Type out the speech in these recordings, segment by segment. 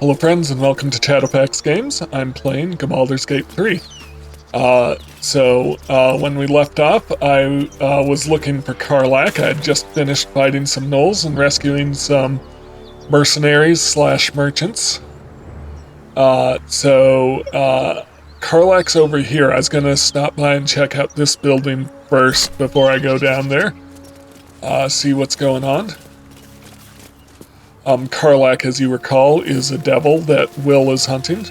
Hello friends and welcome to Chadowfax Games. I'm playing Baldur's Gate 3. When we left off, I was looking for Karlach. I had just finished fighting some gnolls and rescuing some mercenaries / merchants. Karlach's over here. I was gonna stop by and check out this building first before I go down there. See what's going on. Karlach, as you recall, is a devil that Will is hunting.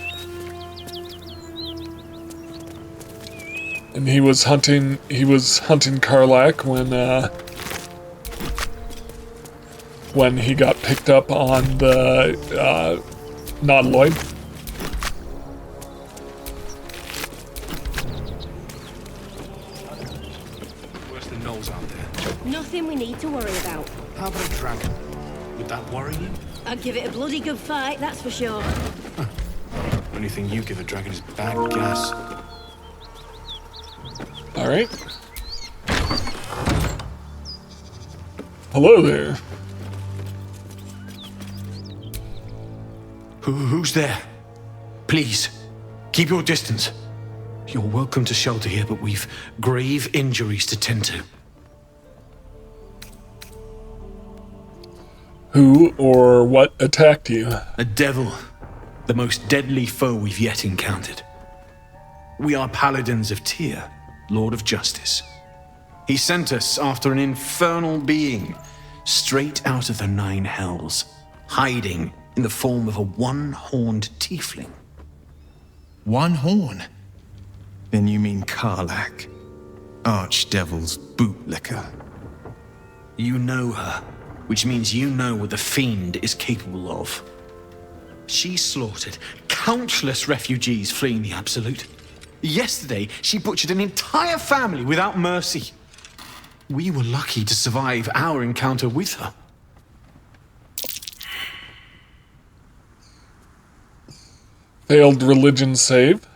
And he was hunting Karlach when he got picked up on the Nautiloid. Where's the gnolls out there? Nothing we need to worry about. How about a dragon? Would that worry you? I'd give it a bloody good fight, that's for sure. Only thing you give a dragon is bad gas. Alright. Hello there. Who's there? Please, keep your distance. You're welcome to shelter here, but we've grave injuries to tend to. Who or what attacked you? A devil. The most deadly foe we've yet encountered. We are Paladins of Tyr, Lord of Justice. He sent us after an infernal being, straight out of the Nine Hells, hiding in the form of a one-horned tiefling. One horn? Then you mean Karlach, Archdevil's bootlicker. You know her, which means you know what the Fiend is capable of. She slaughtered countless refugees fleeing the Absolute. Yesterday, she butchered an entire family without mercy. We were lucky to survive our encounter with her. Failed religion save.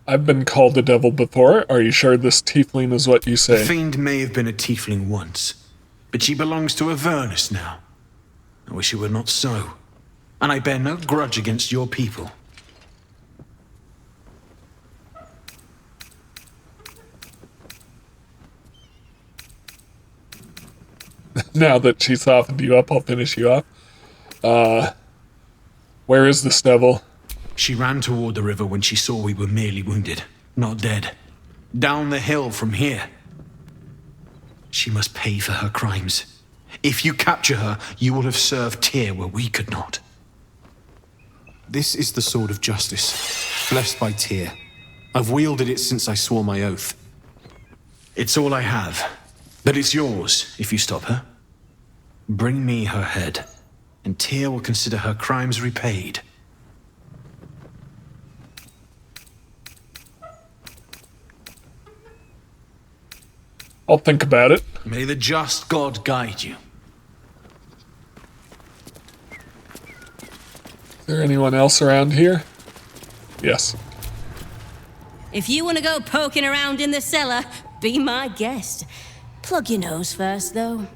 I've been called a devil before. Are you sure this tiefling is what you say? The Fiend may have been a tiefling once, but she belongs to Avernus now. I wish it were not so, and I bear no grudge against your people. Now that she softened you up, I'll finish you off. Where is this devil? She ran toward the river when she saw we were merely wounded, not dead. Down the hill from here. She must pay for her crimes. If you capture her, you will have served Tyr where we could not. This is the sword of justice, blessed by Tyr. I've wielded it since I swore my oath. It's all I have, but it's yours if you stop her. Bring me her head, and Tyr will consider her crimes repaid. I'll think about it. May the just God guide you. Is there anyone else around here? Yes. If you want to go poking around in the cellar, be my guest. Plug your nose first, though.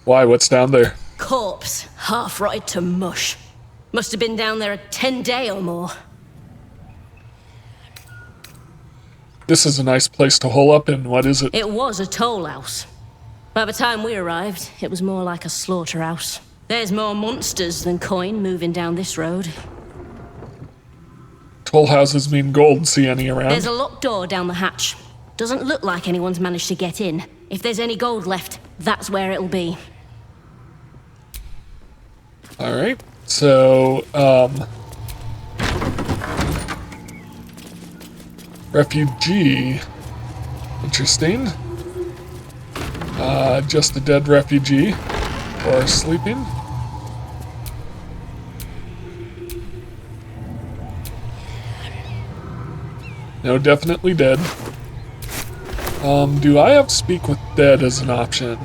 Why? What's down there? Corpse, half rotted to mush. Must have been down there a 10-day or more. This is a nice place to hole up in. What is it? It was a toll house. By the time we arrived, it was more like a slaughterhouse. There's more monsters than coin moving down this road. Toll houses mean gold. See any around? There's a locked door down the hatch. Doesn't look like anyone's managed to get in. If there's any gold left, that's where it'll be. Alright. So, refugee. Interesting. Just a dead refugee. Or sleeping. No, definitely dead. Do I have Speak with Dead as an option?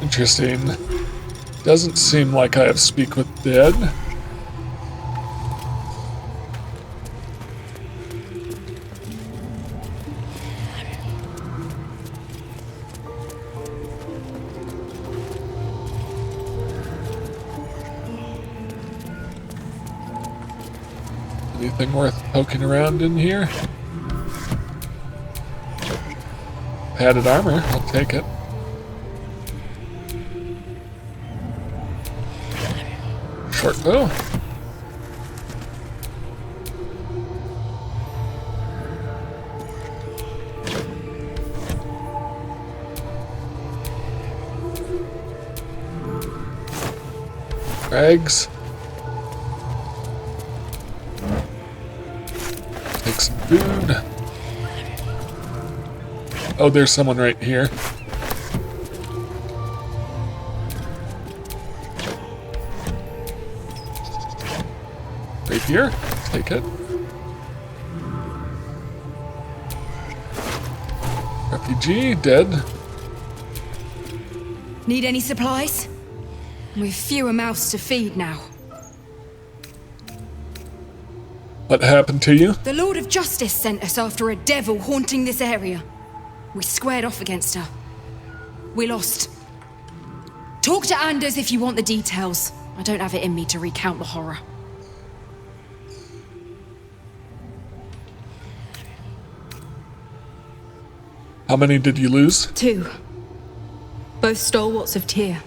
Interesting. Doesn't seem like I have speak with dead. Anything worth poking around in here? Padded armor, I'll take it. Short bow. Rags. Take some food. Oh, there's someone right here. Right here. Take it. Refugee, dead. Need any supplies? We've fewer mouths to feed now. What happened to you? The Lord of Justice sent us after a devil haunting this area. We squared off against her. We lost. Talk to Anders if you want the details. I don't have it in me to recount the horror. How many did you lose? 2. Both stalwarts of Tyr.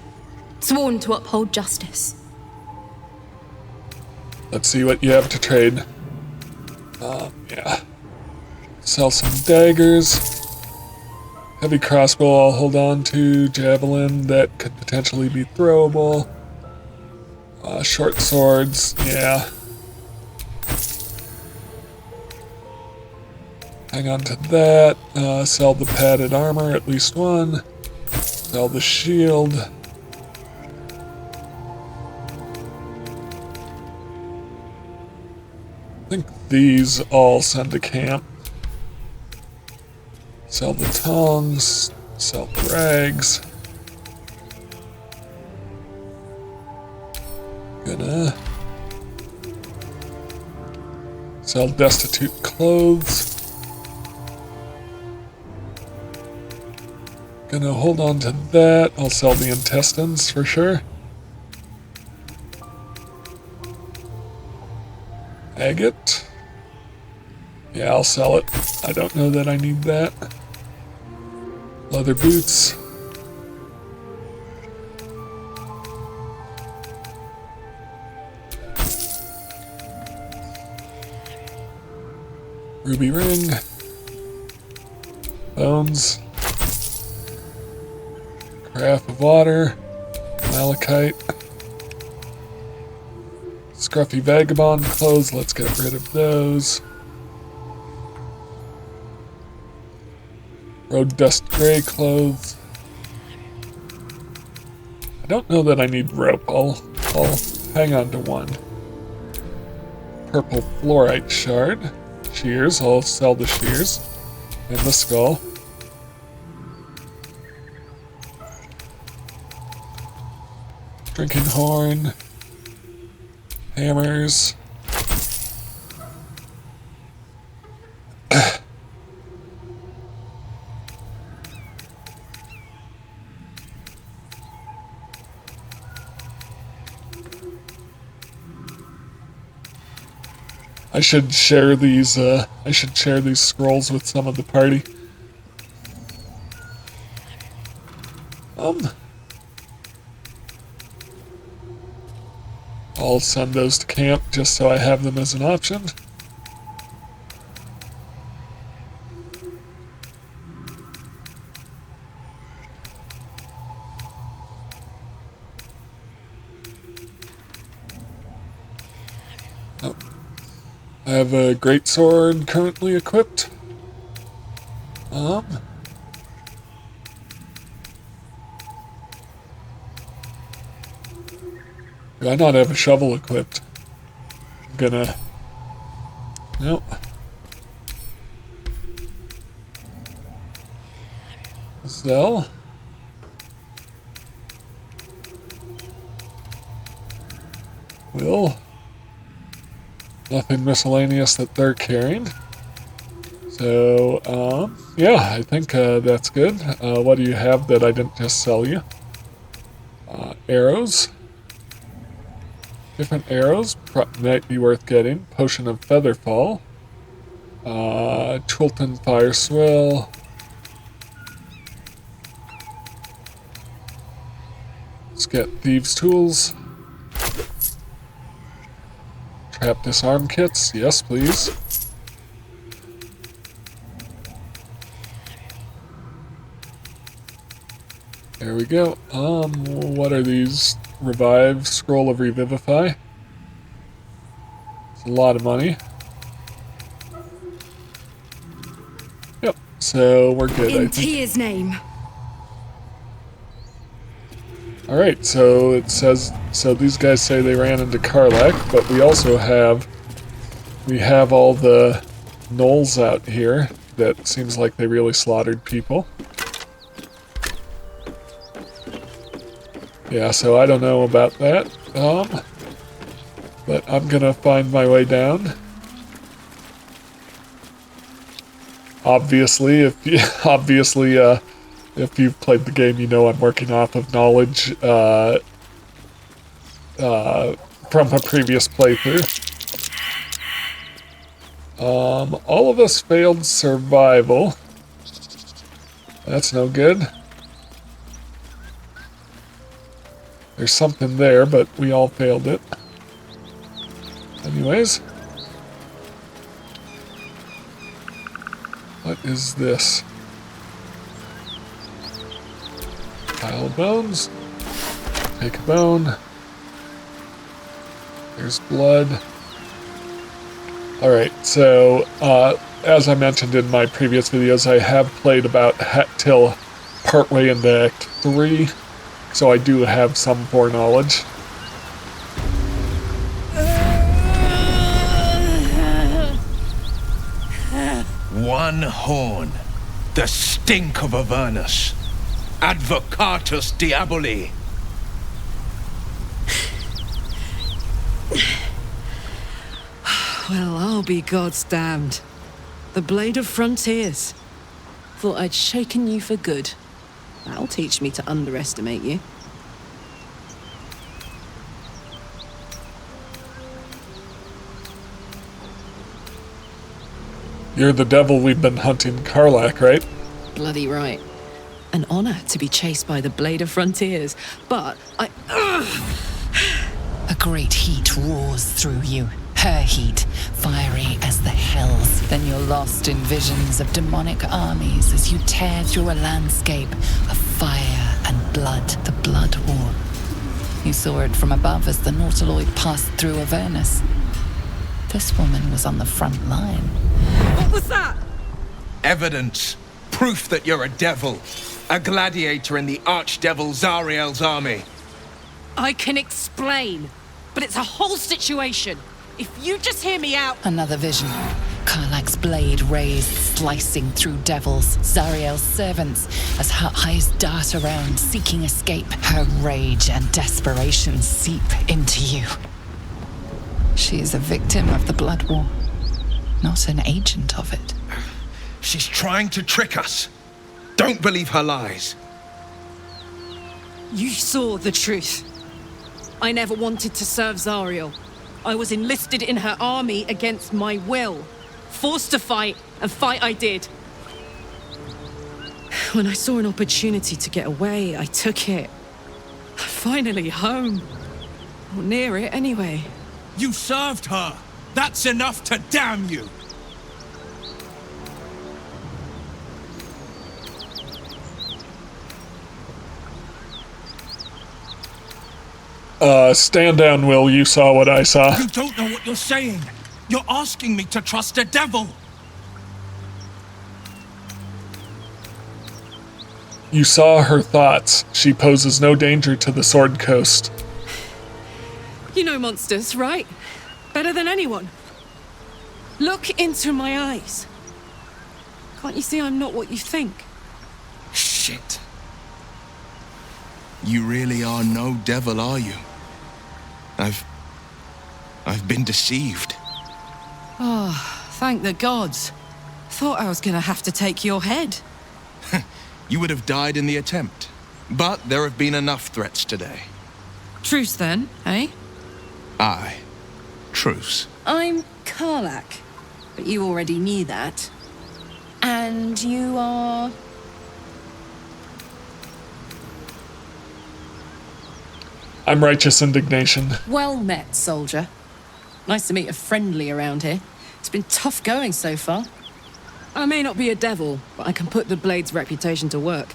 Sworn to uphold justice. Let's see what you have to trade. Yeah. Sell some daggers. Heavy crossbow I'll hold on to. Javelin that could potentially be throwable. Short swords, yeah. Hang on to that. Sell the padded armor, at least one. Sell the shield. I think these all send to camp. Sell the tongs. Sell the rags. Gonna sell destitute clothes. Gonna hold on to that. I'll sell the intestines for sure. Agate. Yeah, I'll sell it. I don't know that I need that. Leather boots. Ruby ring. Bones. Carafe of water. Malachite. Scruffy vagabond clothes. Let's get rid of those. Road dust gray clothes. I don't know that I need rope. I'll hang on to one. Purple fluorite shard. Shears. I'll sell the shears. And the skull. Drinking horn. Hammers. I should share these scrolls with some of the party. I'll send those to camp just so I have them as an option. Oh. I have a greatsword currently equipped. Do I not have a shovel equipped? I'm gonna... Nope. Sell. Will. Nothing miscellaneous that they're carrying. So, yeah, I think that's good. What do you have that I didn't just sell you? Arrows. Different arrows might be worth getting. Potion of Featherfall. Chulton Fire Swill. Let's get Thieves' Tools. Trap Disarm Kits. Yes, please. There we go. What are these? Revive, Scroll of Revivify. It's a lot of money. Yep, so we're good, I In think. Tia's name. Alright, so it says, so these guys say they ran into Karlach, but we also have, all the gnolls out here that seems like they really slaughtered people. Yeah, so I don't know about that, but I'm gonna find my way down. Obviously, if you've played the game, you know I'm working off of knowledge from a previous playthrough. All of us failed survival. That's no good. There's something there, but we all failed it. Anyways. What is this? Pile of bones. Take a bone. There's blood. Alright, so, as I mentioned in my previous videos, I have played about till partway into Act 3. So I do have some foreknowledge. One horn. The stink of Avernus. Advocatus Diaboli. Well, I'll be God's damned. The Blade of Frontiers. Thought I'd shaken you for good. That'll teach me to underestimate you. You're the devil we've been hunting, Karlach, right? Bloody right. An honor to be chased by the Blade of Frontiers, but I... A great heat roars through you. Her heat, fiery as the hells. Then you're lost in visions of demonic armies as you tear through a landscape of fire and blood, the Blood War. You saw it from above as the Nautiloid passed through Avernus. This woman was on the front line. What was that? Evidence. Proof that you're a devil. A gladiator in the archdevil Zariel's army. I can explain, but it's a whole situation. If you just hear me out... Another vision. Karlach's blade raised, slicing through devils, Zariel's servants, as her eyes dart around, seeking escape. Her rage and desperation seep into you. She is a victim of the Blood War, not an agent of it. She's trying to trick us. Don't believe her lies. You saw the truth. I never wanted to serve Zariel. I was enlisted in her army against my will. Forced to fight, and fight I did. When I saw an opportunity to get away, I took it. Finally home. Or near it, anyway. You served her. That's enough to damn you. Stand down, Will. You saw what I saw. You don't know what you're saying. You're asking me to trust a devil. You saw her thoughts. She poses no danger to the Sword Coast. You know monsters, right? Better than anyone. Look into my eyes. Can't you see I'm not what you think? Shit. You really are no devil, are you? I've been deceived. Oh, thank the gods. Thought I was gonna have to take your head. You would have died in the attempt. But there have been enough threats today. Truce then, eh? Aye. Truce. I'm Karlach, but you already knew that. And you are... I'm Righteous Indignation. Well met, soldier. Nice to meet a friendly around here. It's been tough going so far. I may not be a devil, but I can put the Blade's reputation to work.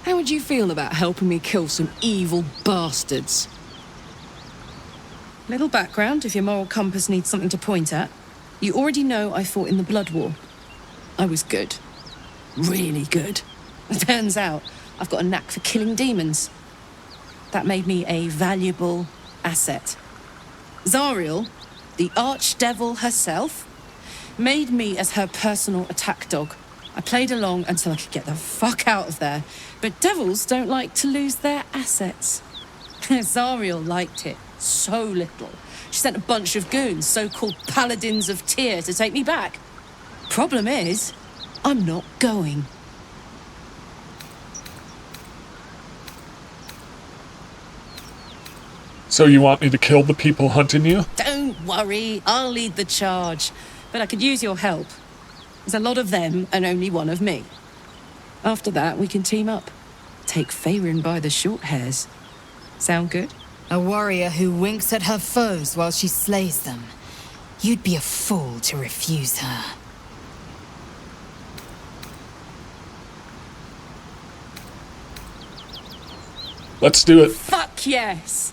How would you feel about helping me kill some evil bastards? Little background, if your moral compass needs something to point at. You already know I fought in the Blood War. I was good. Really good. It turns out I've got a knack for killing demons. That made me a valuable asset. Zariel, the archdevil herself, made me as her personal attack dog. I played along until I could get the fuck out of there. But devils don't like to lose their assets. Zariel liked it so little. She sent a bunch of goons, so-called Paladins of Tyr, to take me back. Problem is, I'm not going. So you want me to kill the people hunting you? Don't worry, I'll lead the charge. But I could use your help. There's a lot of them and only one of me. After that, we can team up. Take Faerun by the short hairs. Sound good? A warrior who winks at her foes while she slays them. You'd be a fool to refuse her. Let's do it. Fuck yes!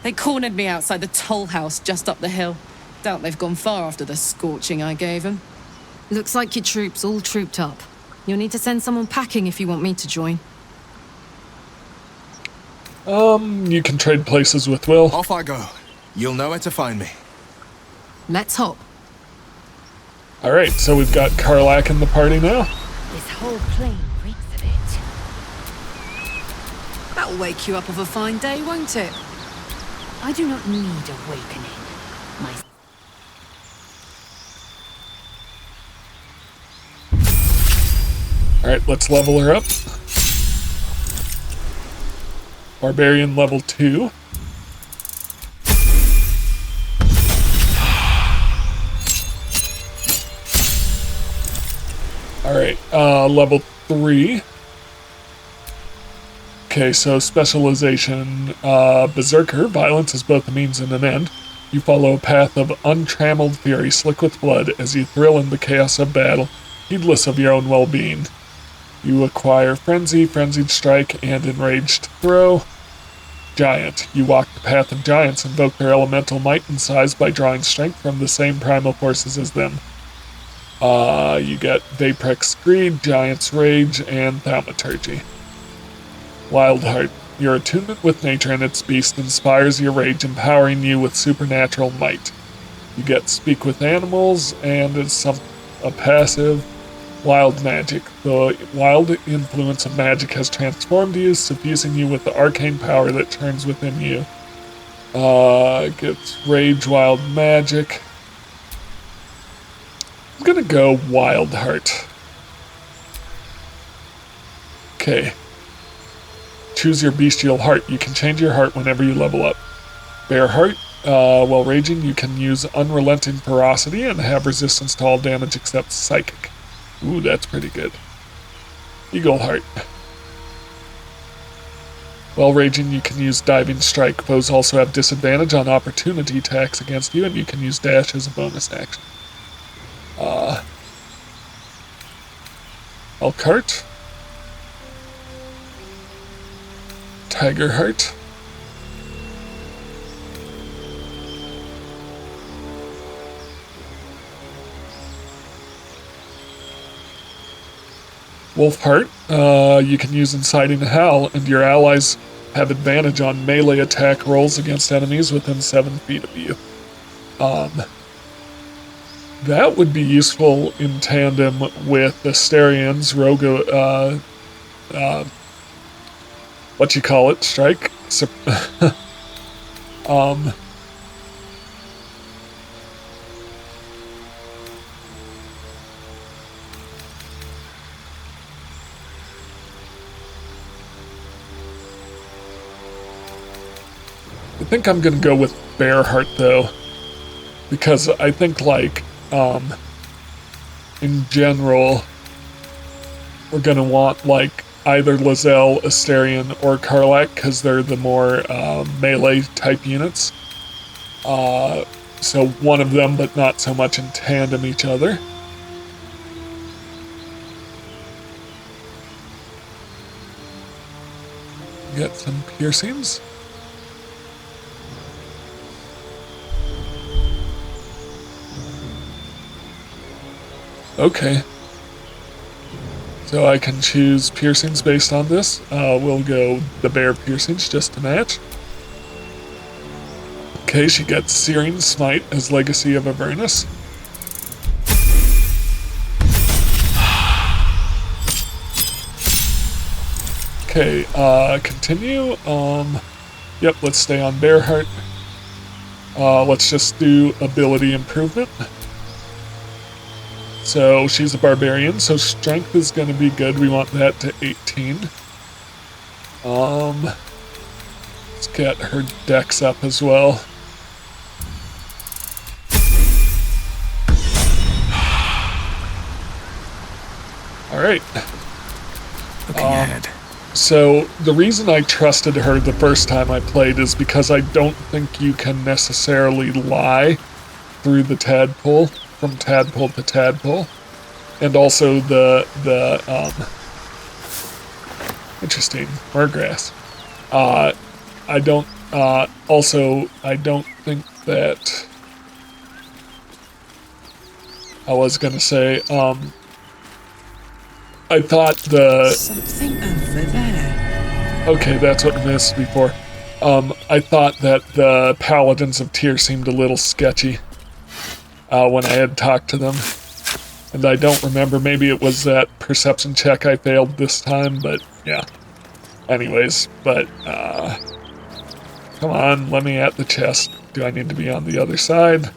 They cornered me outside the toll house just up the hill. Doubt they've gone far after the scorching I gave them. Looks like your troops all trooped up. You'll need to send someone packing if you want me to join. You can trade places with Will. Off I go. You'll know where to find me. Let's hop. Alright, so we've got Karlach in the party now. This whole plane reeks of it. That'll wake you up of a fine day, won't it? I do not need awakening. My Alright, let's level her up. Barbarian level 2. Alright, level 3. Okay, so specialization, Berserker. Violence is both a means and an end. You follow a path of untrammeled fury, slick with blood, as you thrill in the chaos of battle, heedless of your own well-being. You acquire Frenzy, Frenzied Strike, and Enraged Throw. Giant. You walk the path of giants, invoke their elemental might and size by drawing strength from the same primal forces as them. You get Vaprex Greed, Giant's Rage, and Thaumaturgy. Wild Heart. Your attunement with nature and its beast inspires your rage, empowering you with supernatural might. You get Speak with Animals, and it's a passive. Wild Magic. The wild influence of magic has transformed you, suffusing you with the arcane power that turns within you. Gets Rage, Wild Magic. I'm gonna go Wild Heart. Okay. Choose your bestial heart. You can change your heart whenever you level up. Bear Heart. While raging, you can use Unrelenting Ferocity and have resistance to all damage except Psychic. Ooh, that's pretty good. Eagle Heart. While raging, you can use Diving Strike. Foes also have disadvantage on opportunity attacks against you, and you can use Dash as a bonus action. Elkhart. Tiger Heart. Wolf Heart, you can use Inciting Howl, and your allies have advantage on melee attack rolls against enemies within 7 feet of you. That would be useful in tandem with the Asterian's Rogue, I think I'm gonna go with Bearheart though, because I think like in general we're gonna want like either Lizelle, Astarion, or Karlach because they're the more melee type units. So one of them, but not so much in tandem each other. Get some piercings. Okay. So I can choose piercings based on this. We'll go the bear piercings just to match. Okay, she gets Searing Smite as Legacy of Avernus. Okay, continue. Yep, let's stay on Bearheart. Let's just do ability improvement. So she's a barbarian, so strength is going to be good. We want that to 18. Let's get her dex up as well. All right. Looking ahead. So the reason I trusted her the first time I played is because I don't think you can necessarily lie through the tadpole, from tadpole to tadpole. And also the interesting, Murgrass. I don't think that I was gonna say, I thought Something over there. Okay, that's what I missed before. I thought that the Paladins of Tyr seemed a little sketchy when I had talked to them. And I don't remember, maybe it was that perception check I failed this time, but yeah. Anyways, but, come on, let me at the chest. Do I need to be on the other side?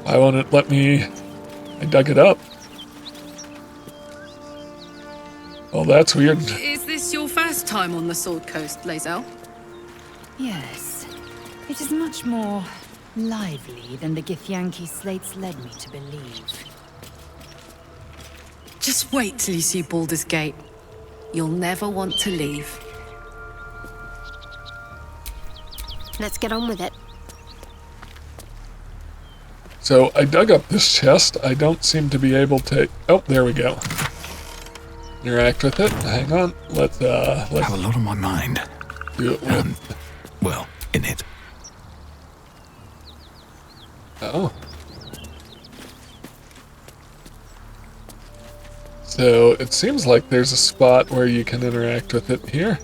Why won't it let me? I dug it up. Oh, that's weird. Is this your first time on the Sword Coast, Lizelle? Yes. It is much more lively than the Githyanki slates led me to believe. Just wait till you see Baldur's Gate. You'll never want to leave. Let's get on with it. So I dug up this chest. I don't seem to be able to. Oh, there we go. Interact with it. Hang on. Let's I have a lot on my mind. do it with. Well, in it. Oh. So it seems like there's a spot where you can interact with it here.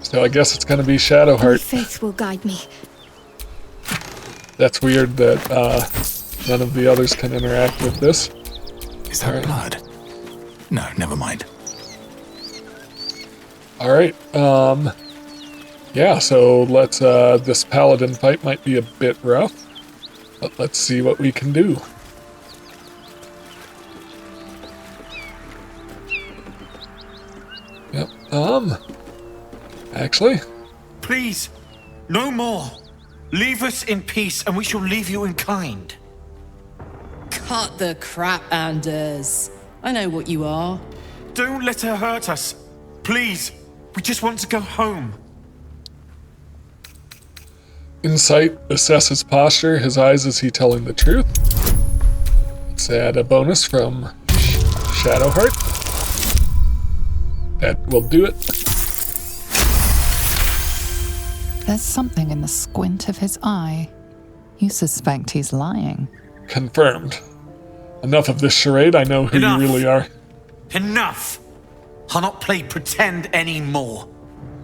So I guess it's going to be Shadowheart. Faith will guide me. That's weird that none of the others can interact with this. Is that blood? No, never mind. Alright, yeah, so let's, this paladin fight might be a bit rough, but let's see what we can do. Yep, actually, Please, no more. Leave us in peace and we shall leave you in kind. Cut the crap, Anders. I know what you are. Don't let her hurt us. Please, we just want to go home. insight, assess his posture, his eyes, is he telling the truth? Let's add a bonus from Shadowheart. That will do it. There's something in the squint of his eye. You suspect he's lying. Confirmed. Enough of this charade, I know who Enough. you really are. Enough! I'll not play pretend anymore.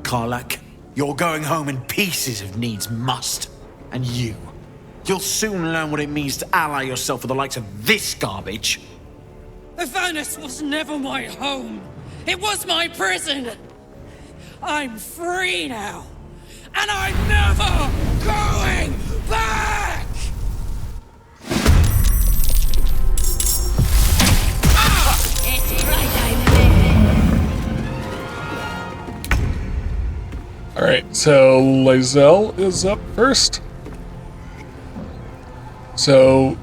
Karlach, you're going home in pieces if needs must. And you'll soon learn what it means to ally yourself with the likes of this garbage. Avernus was never my home. It was my prison. I'm free now. And I'm never going back! so Lazelle is up first. So,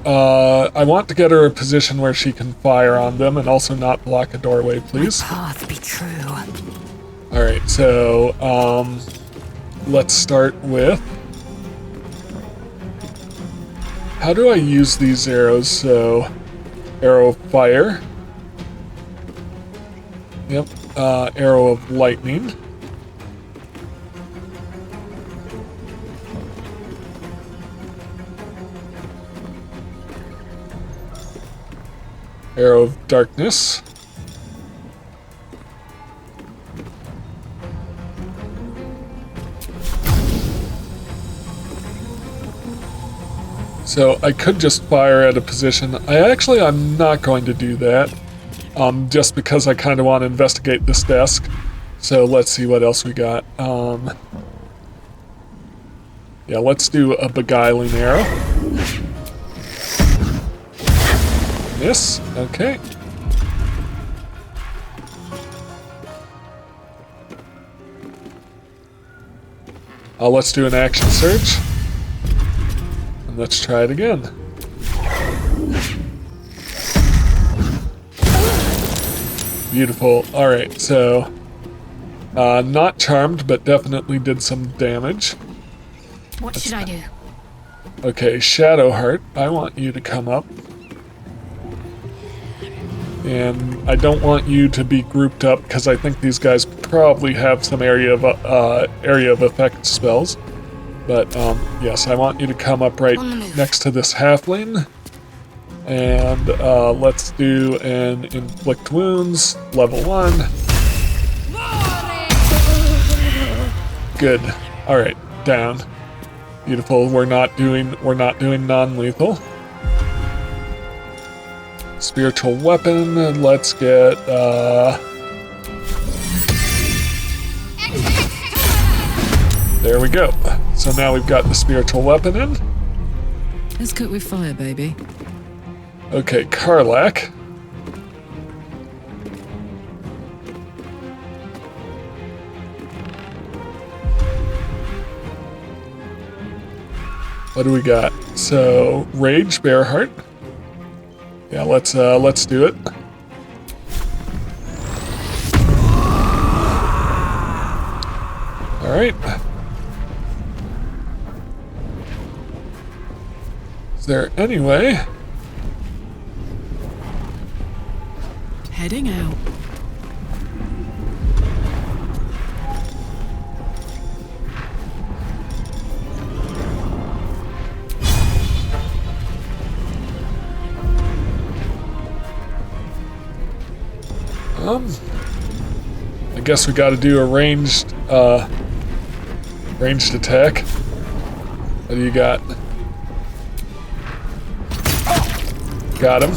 I want to get her a position where she can fire on them and also not block a doorway, please. Path be true. Alright, so, let's start with... How do I use these arrows? So, arrow of fire. Yep, arrow of lightning. Arrow of darkness. So I could just fire at a position. I'm not going to do that. Just because I kind of want to investigate this desk. So let's see what else we got. Yeah, let's do a beguiling arrow. Miss. Okay. Let's do an action surge. And let's try it again. Beautiful. Alright, so... not charmed, but definitely did some damage. What should I do? Okay, Shadowheart, I want you to come up. And I don't want you to be grouped up because I think these guys probably have some area of effect spells. But yes, I want you to come up right next to this halfling. And let's do an inflict wounds, level 1. Good. All right, down. Beautiful. We're not doing non-lethal. Spiritual weapon, let's get, there we go. So now we've got the spiritual weapon in. Let's cook with fire, baby. Okay, Karlach. What do we got? So, Rage, Bearheart. Yeah, let's do it. All right. Is there any way? Heading out. I guess we got to do a ranged attack. What do you got? Got him.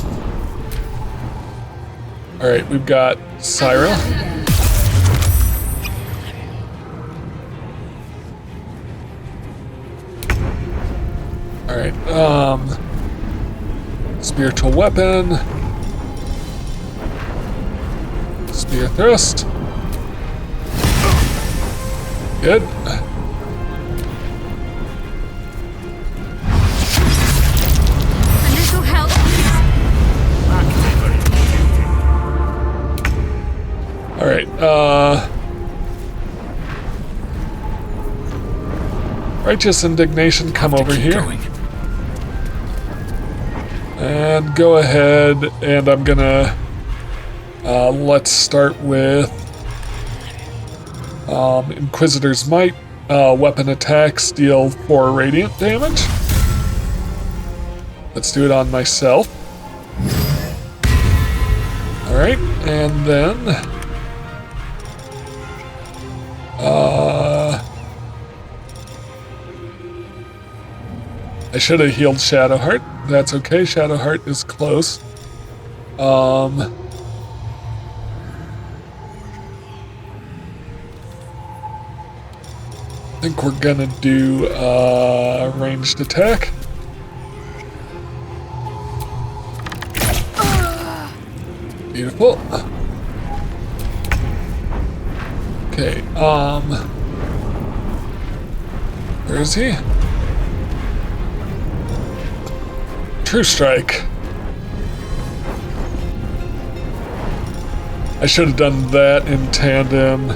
All right, we've got Cyril. All right, spiritual weapon. Spear thrust. Good. A little help. All right. Righteous indignation, come over here. And go ahead, and I'm gonna. Let's start with Inquisitor's Might. Weapon attacks deal 4 radiant damage. Let's do it on myself. Alright, and then... I should have healed Shadowheart. That's okay, Shadowheart is close. I think we're gonna do a ranged attack. Beautiful. Where is he? True Strike. I should have done that in tandem.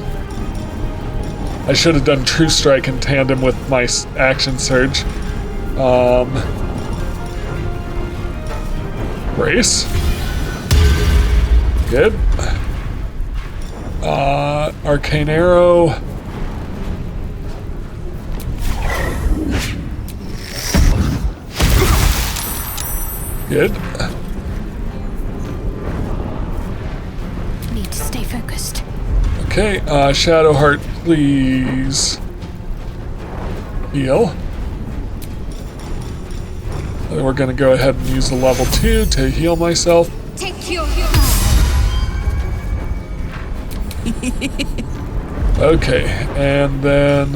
I should have done True Strike in tandem with my Action Surge. Brace. Good. Arcane Arrow. Good. Need to stay focused. Okay, Shadowheart, please heal. We're gonna go ahead and use a level 2 to heal myself. Take your Okay, and then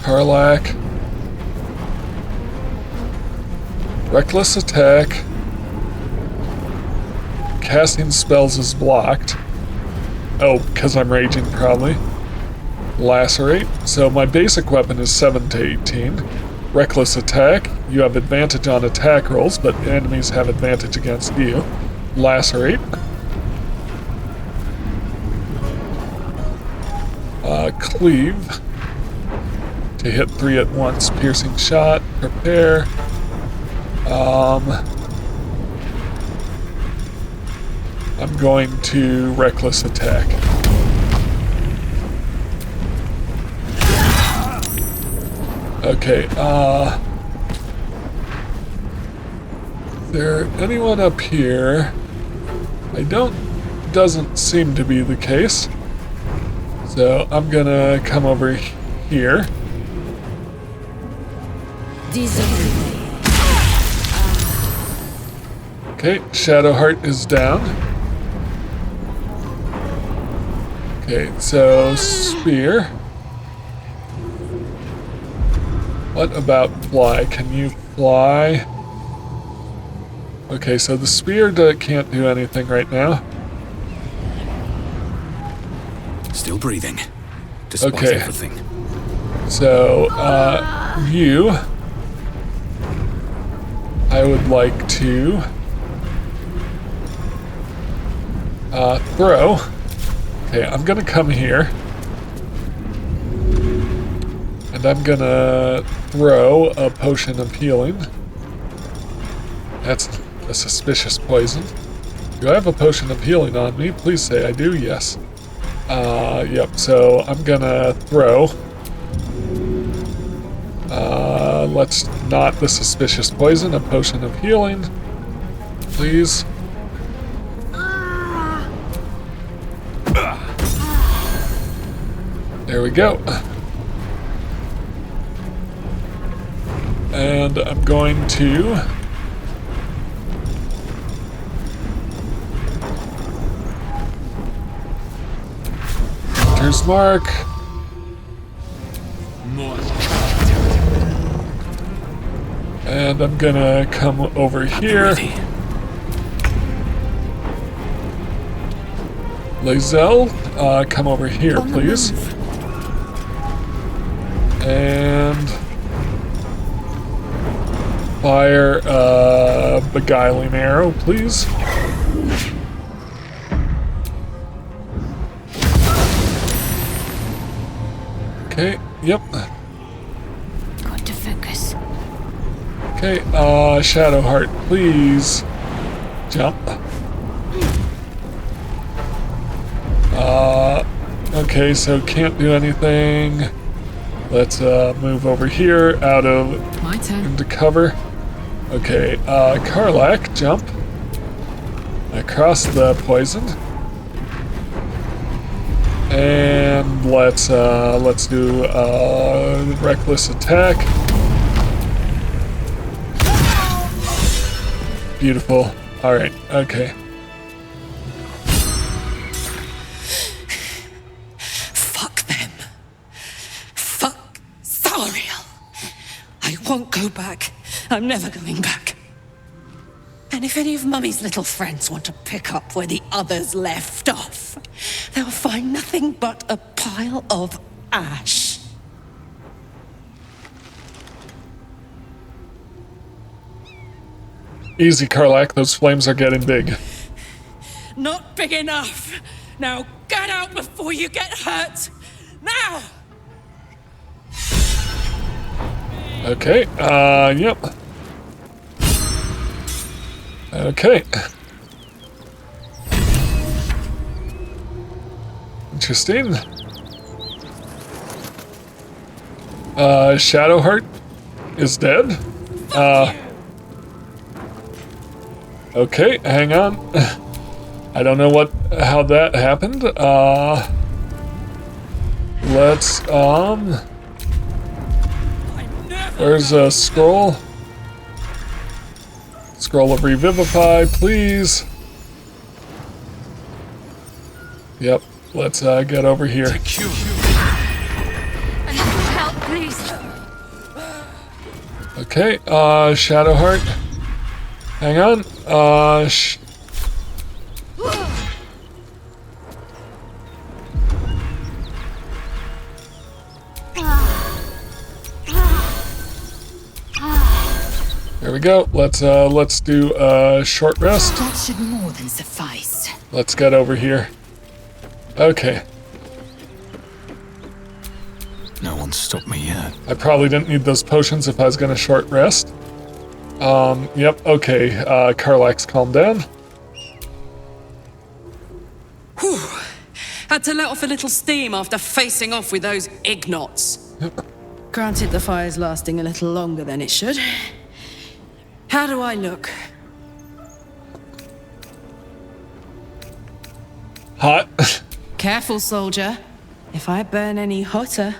Karlach. Reckless attack. Casting spells is blocked. Oh, because I'm raging probably. Lacerate. So my basic weapon is 7 to 18. Reckless attack. You have advantage on attack rolls, but enemies have advantage against you. Lacerate. Cleave. To hit 3 at once. Piercing shot. Prepare. I'm going to reckless attack. Okay, is there anyone up here? Doesn't seem to be the case. So I'm gonna come over here. Okay, Shadowheart is down. Okay, so spear. What about fly? Can you fly? Okay, so the spear can't do anything right now. Still breathing, despite Okay. everything. So, you, I would like to throw. Okay, I'm gonna come here. And I'm gonna throw a potion of healing. That's a suspicious poison. Do I have a potion of healing on me? Please say I do, yes. Yep, so I'm gonna throw. Let's not the suspicious poison, a potion of healing. Please. There we go. And I'm going to Hunter's Mark. And I'm gonna come over here. Lazelle, come over here, please. And fire a beguiling arrow, please. Okay, yep. Got to focus. Okay, Shadowheart, please jump. Okay, so can't do anything. Let's move over here out of My turn. into cover. Okay, Karlach, jump across the poison. And let's do reckless attack. Beautiful. All right. Okay. Fuck them. Fuck Zariel. I won't go back. I'm never going back. And if any of Mummy's little friends want to pick up where the others left off, they'll find nothing but a pile of ash. Easy, Karlach. Those flames are getting big. Not big enough. Now get out before you get hurt. Now! Okay, yep. Okay. Interesting. Shadowheart is dead. Okay, hang on. I don't know how that happened. Let's, where's a scroll? Scroll of Revivify, please. Yep, let's get over here. I need help, please. Okay, Shadowheart. Hang on. There we go. Let's do a short rest. That should more than suffice. Let's get over here. Okay. No one's stopped me yet. I probably didn't need those potions if I was gonna short rest. Yep, okay. Karlach's calmed down. Whew. Had to let off a little steam after facing off with those ignots. Granted, the fire's lasting a little longer than it should. How do I look? Hot. Careful, soldier. If I burn any hotter,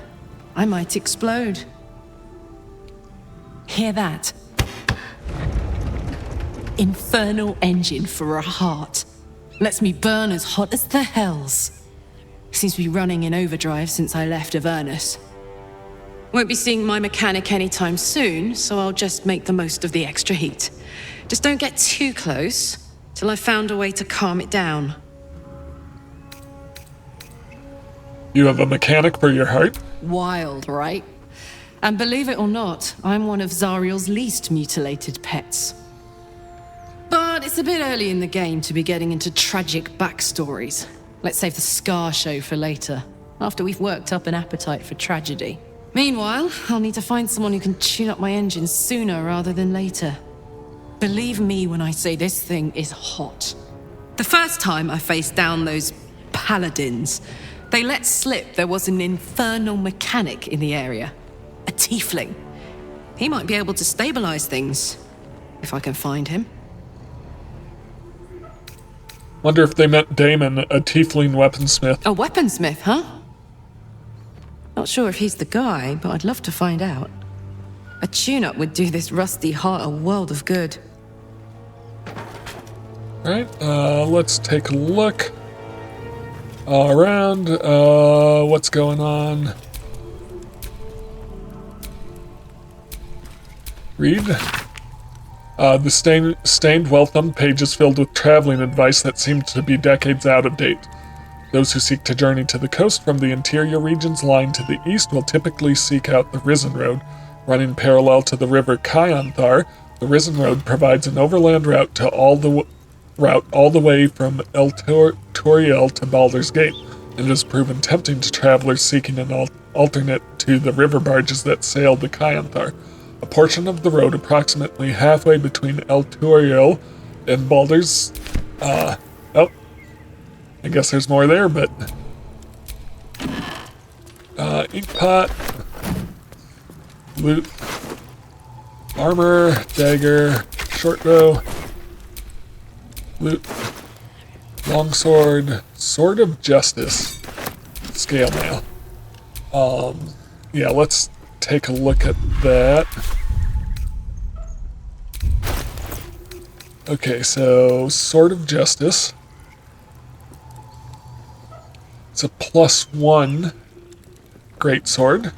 I might explode. Hear that? Infernal engine for a heart. Lets me burn as hot as the hells. Seems to be running in overdrive since I left Avernus. Won't be seeing my mechanic anytime soon, so I'll just make the most of the extra heat. Just don't get too close till I've found a way to calm it down. You have a mechanic for your heart? Wild, right? And believe it or not, I'm one of Zariel's least mutilated pets. But it's a bit early in the game to be getting into tragic backstories. Let's save the Scar show for later, after we've worked up an appetite for tragedy. Meanwhile, I'll need to find someone who can tune up my engine sooner rather than later. Believe me when I say this thing is hot. The first time I faced down those Paladins, they let slip there was an infernal mechanic in the area. A Tiefling. He might be able to stabilize things, if I can find him. Wonder if they meant Damon, a Tiefling weaponsmith. A weaponsmith, huh? Not sure if he's the guy, but I'd love to find out. A tune-up would do this rusty heart a world of good. Alright, let's take a look around. What's going on? Read. The stained, well-thumbed pages filled with traveling advice that seemed to be decades out of date. Those who seek to journey to the coast from the interior regions lying to the east will typically seek out the Risen Road. Running parallel to the river Kyanthar, the Risen Road provides an overland route all the way from El Toriel to Baldur's Gate, and has proven tempting to travelers seeking an alternate to the river barges that sail the Kyanthar. A portion of the road approximately halfway between El Toriel and Baldur's... I guess there's more there, but... ink pot... Loot... Armor, dagger, short bow... Loot... Longsword... Sword of Justice... Scale mail. Yeah, let's take a look at that. Okay, so Sword of Justice. It's a +1 greatsword.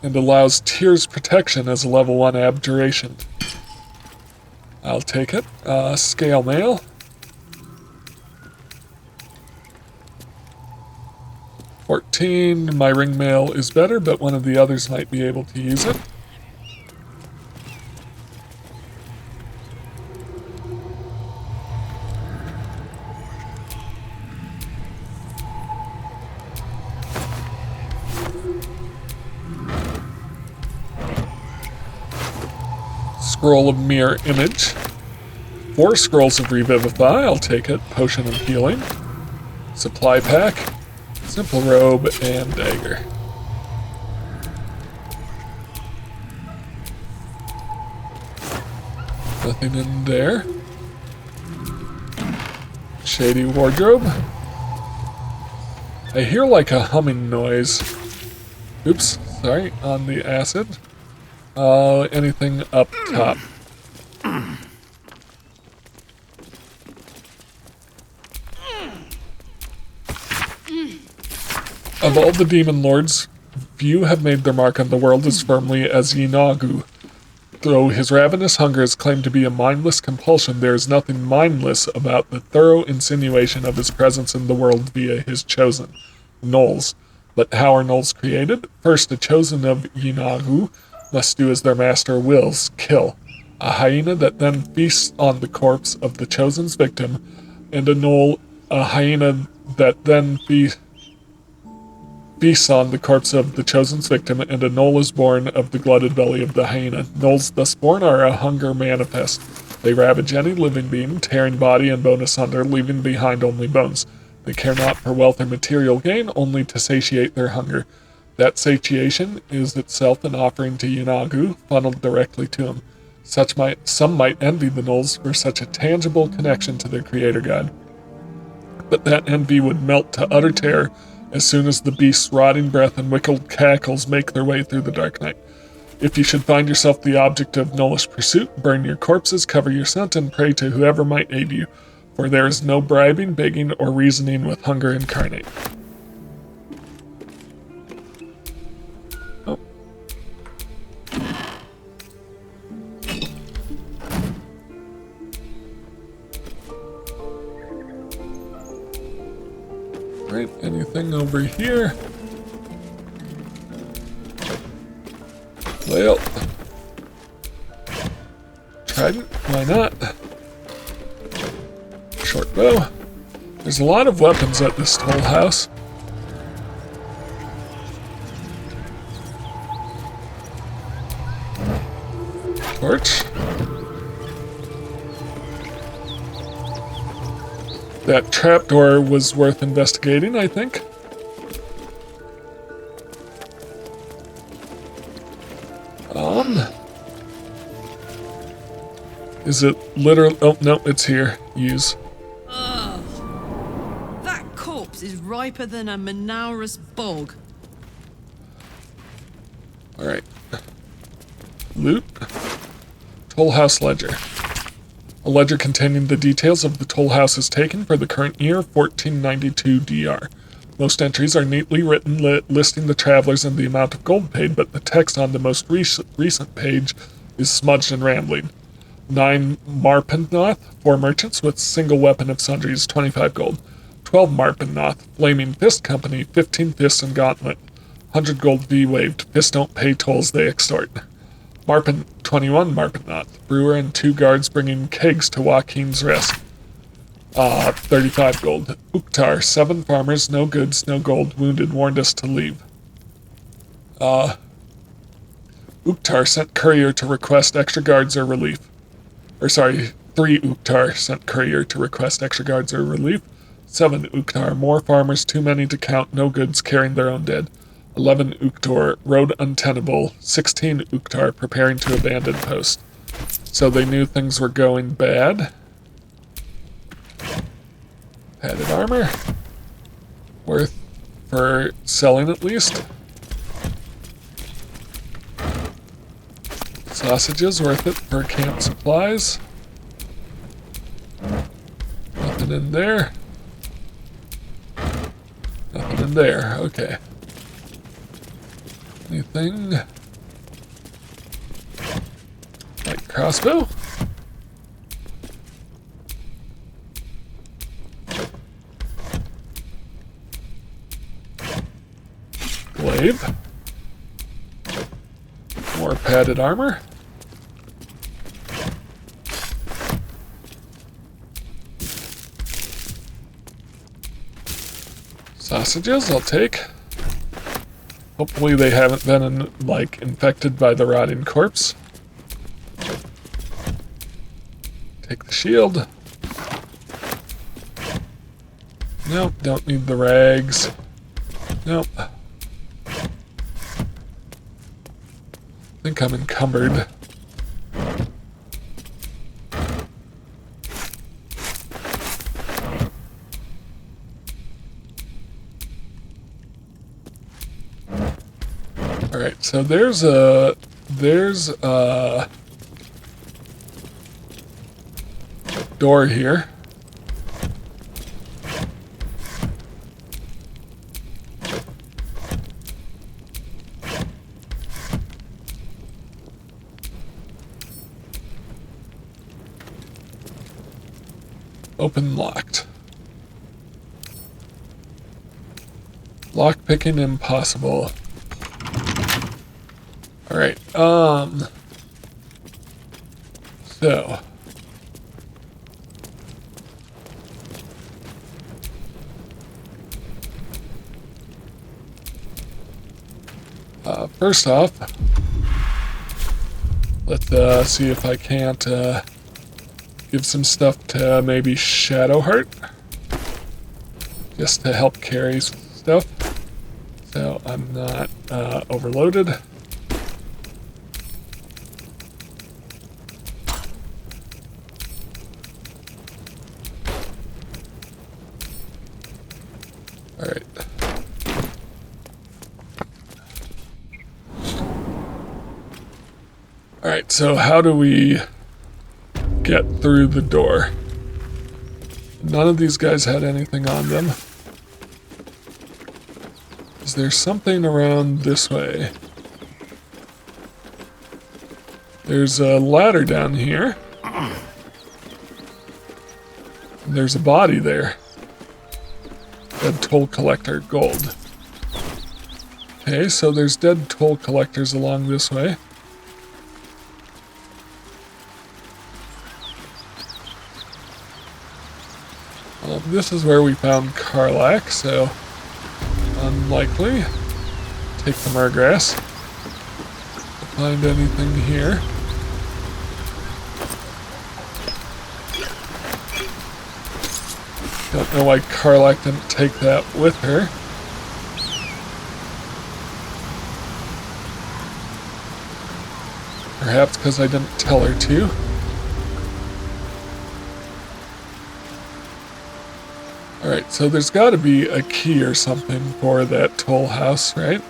And allows Tears protection as a level 1 abjuration. I'll take it. Scale mail. $14. My ring mail is better, but one of the others might be able to use it. Scroll of Mirror Image. 4 scrolls of Revivify, I'll take it. Potion of Healing. Supply pack. Simple robe and dagger. Nothing in there. Shady wardrobe. I hear like a humming noise. Oops, sorry, on the acid. Anything up top? Of all the demon lords, few have made their mark on the world as firmly as Yinagu. Though his ravenous hunger is claimed to be a mindless compulsion, there is nothing mindless about the thorough insinuation of his presence in the world via his chosen, gnolls. But how are gnolls created? First, the chosen of Yinagu must do as their master wills, kill. A hyena that then feasts on the corpse of the chosen's victim, and a hyena that then feasts on the corpse of the chosen's victim, and a gnoll is born of the glutted belly of the hyena. Gnolls thus born are a hunger manifest. They ravage any living being, tearing body and bone asunder, leaving behind only bones. They care not for wealth or material gain, only to satiate their hunger. That satiation is itself an offering to Yinagu, funneled directly to him. Some might envy the gnolls for such a tangible connection to their creator god. But that envy would melt to utter terror as soon as the beast's rotting breath and wickled cackles make their way through the dark night. If you should find yourself the object of gnollish pursuit, burn your corpses, cover your scent, and pray to whoever might aid you, for there is no bribing, begging, or reasoning with hunger incarnate. Oh. Right, anything over here? Well, trident, why not? Short bow. There's a lot of weapons at this toll house. Torch. That trapdoor was worth investigating, I think. Is it literal? Oh, no, it's here. Use. That corpse is riper than a Manaurus bog. Alright. Loot. Toll House Ledger. A ledger containing the details of the toll houses taken for the current year, 1492 DR. Most entries are neatly written, listing the travelers and the amount of gold paid, but the text on the most recent page is smudged and rambling. 9 Marpennoth, 4 merchants with single weapon of sundries, 25 gold. 12 Marpennoth, Flaming Fist Company, 15 fists and gauntlet. 100 gold V waived, fists don't pay tolls, they extort. 21 Marpennoth, brewer and 2 guards bringing kegs to Joaquin's Rest. 35 gold. Uktar, 7 farmers, no goods, no gold, wounded, warned us to leave. Uktar sent courier to request extra guards or relief. 3 Uktar sent courier to request extra guards or relief. 7 Uktar, more farmers, too many to count, no goods, carrying their own dead. 11 Uktar, road untenable. 16 Uktar, preparing to abandon post. So they knew things were going bad. Padded armor. Worth for selling at least. Sausages, worth it for camp supplies. Nothing in there. Nothing in there, okay. Anything? Light crossbow? glaive. More padded armor. Sausages, I'll take. Hopefully they haven't been, infected by the rotting corpse. Take the shield. Nope, don't need the rags. Nope. I think I'm encumbered. Alright, so there's a door here. Open locked. Lock picking impossible. Alright, so. First off, let's see if I can't give some stuff to maybe Shadowheart, just to help carry stuff, so I'm not overloaded. Alright. Alright, so how do we get through the door? None of these guys had anything on them. Is there something around this way? There's a ladder down here. And there's a body there. Dead toll collector, gold. Okay, so there's dead toll collectors along this way. This is where we found Karlach, so unlikely. Take the Murgrass. Find anything here. Don't know why Karlach didn't take that with her. Perhaps because I didn't tell her to. Alright, so there's got to be a key or something for that toll house, right?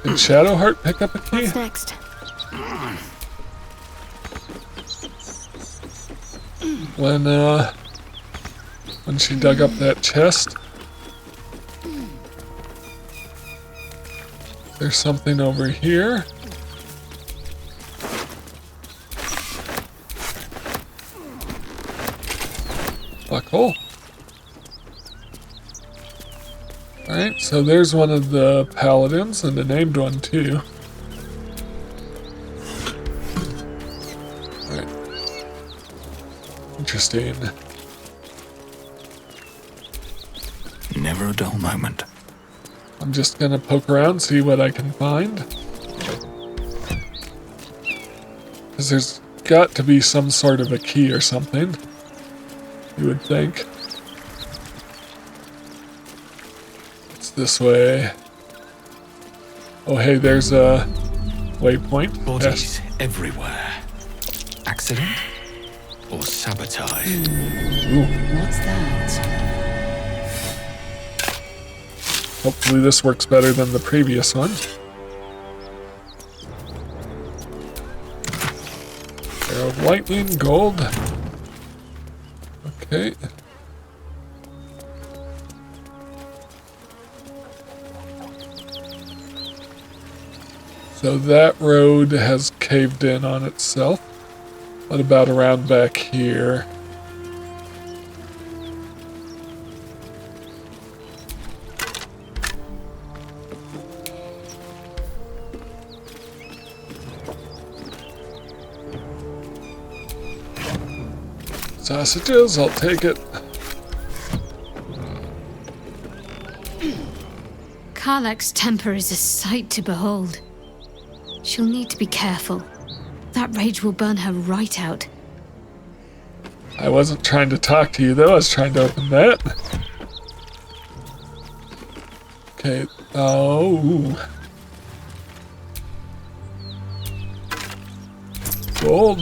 Did Shadowheart pick up a key? What's next? When she dug up that chest. There's something over here. Black hole. Alright, so there's one of the paladins, and a named one too. Alright. Interesting. Never a dull moment. I'm just gonna poke around, see what I can find. Because there's got to be some sort of a key or something, you would think. It's this way. Oh hey, there's a waypoint. Bodies everywhere. Accident or sabotage? Ooh. What's that? Hopefully this works better than the previous one. Arrow of lightning, gold. Okay. So that road has caved in on itself. What about around back here? Sausages, I'll take it. Karlach's temper is a sight to behold. She'll need to be careful. That rage will burn her right out. I wasn't trying to talk to you though, I was trying to open that. Okay, oh. Gold.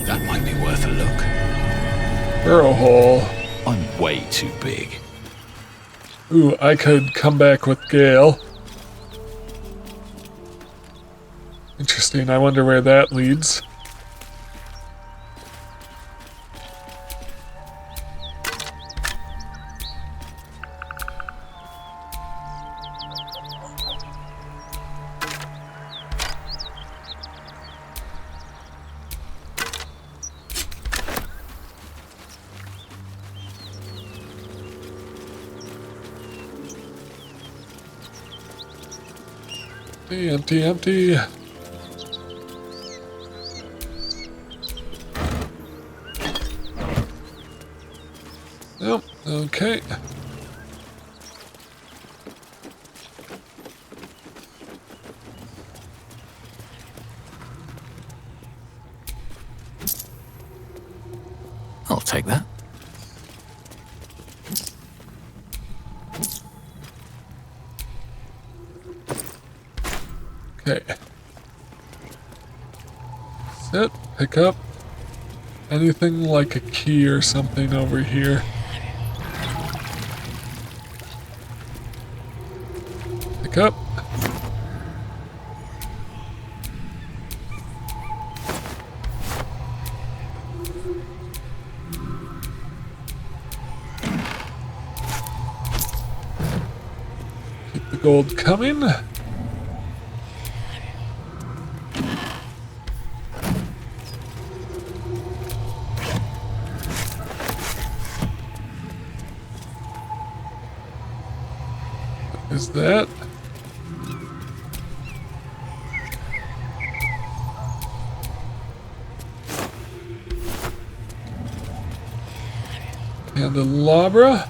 That might be worth a look. Burrow hole. I'm way too big. Ooh, I could come back with Gale. Interesting, I wonder where that leads. Empty, empty. Nope, okay. I'll take that. Okay. Sit, pick up anything like a key or something over here. Pick up. Keep the gold coming. Is that? Candelabra?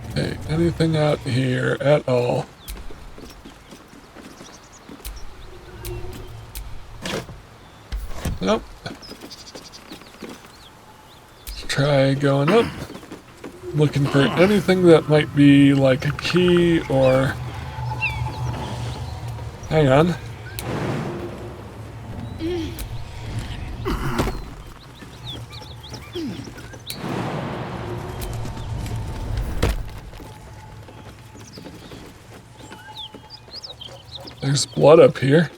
Okay, anything out here at all? Nope. Let's try going up. Looking for anything that might be like a key or... Hang on. There's blood up here.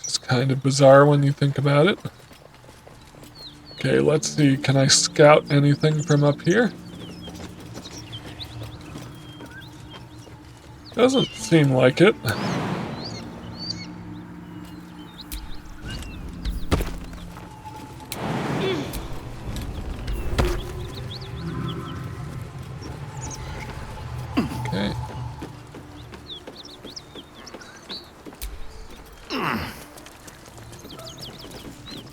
It's kind of bizarre when you think about it. Okay, let's see. Can I scout anything from up here? Doesn't seem like it. Okay.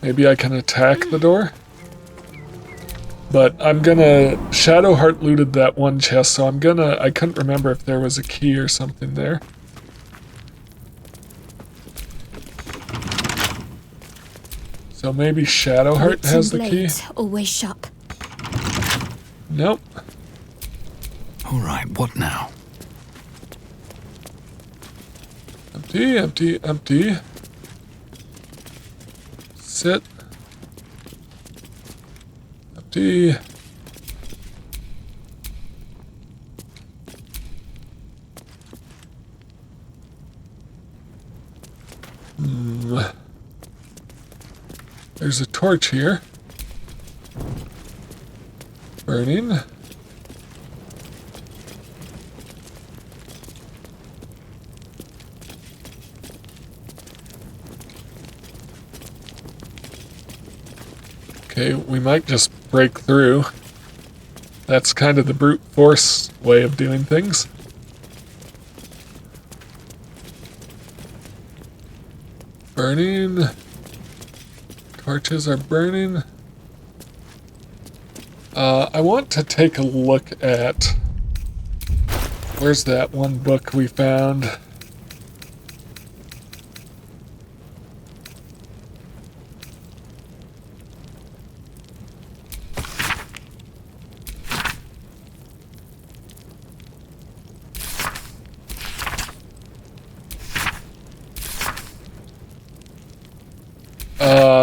Maybe I can attack the door? But I'm gonna... Shadowheart looted that one chest, so I couldn't remember if there was a key or something there. So maybe Shadowheart has the key? Always shop. Nope. Alright, what now? Empty, empty, empty. Sit. Empty. There's a torch here. Burning. Okay, we might just break through. That's kind of the brute force way of doing things. Burning. Torches are burning. I want to take a look at... Where's that one book we found?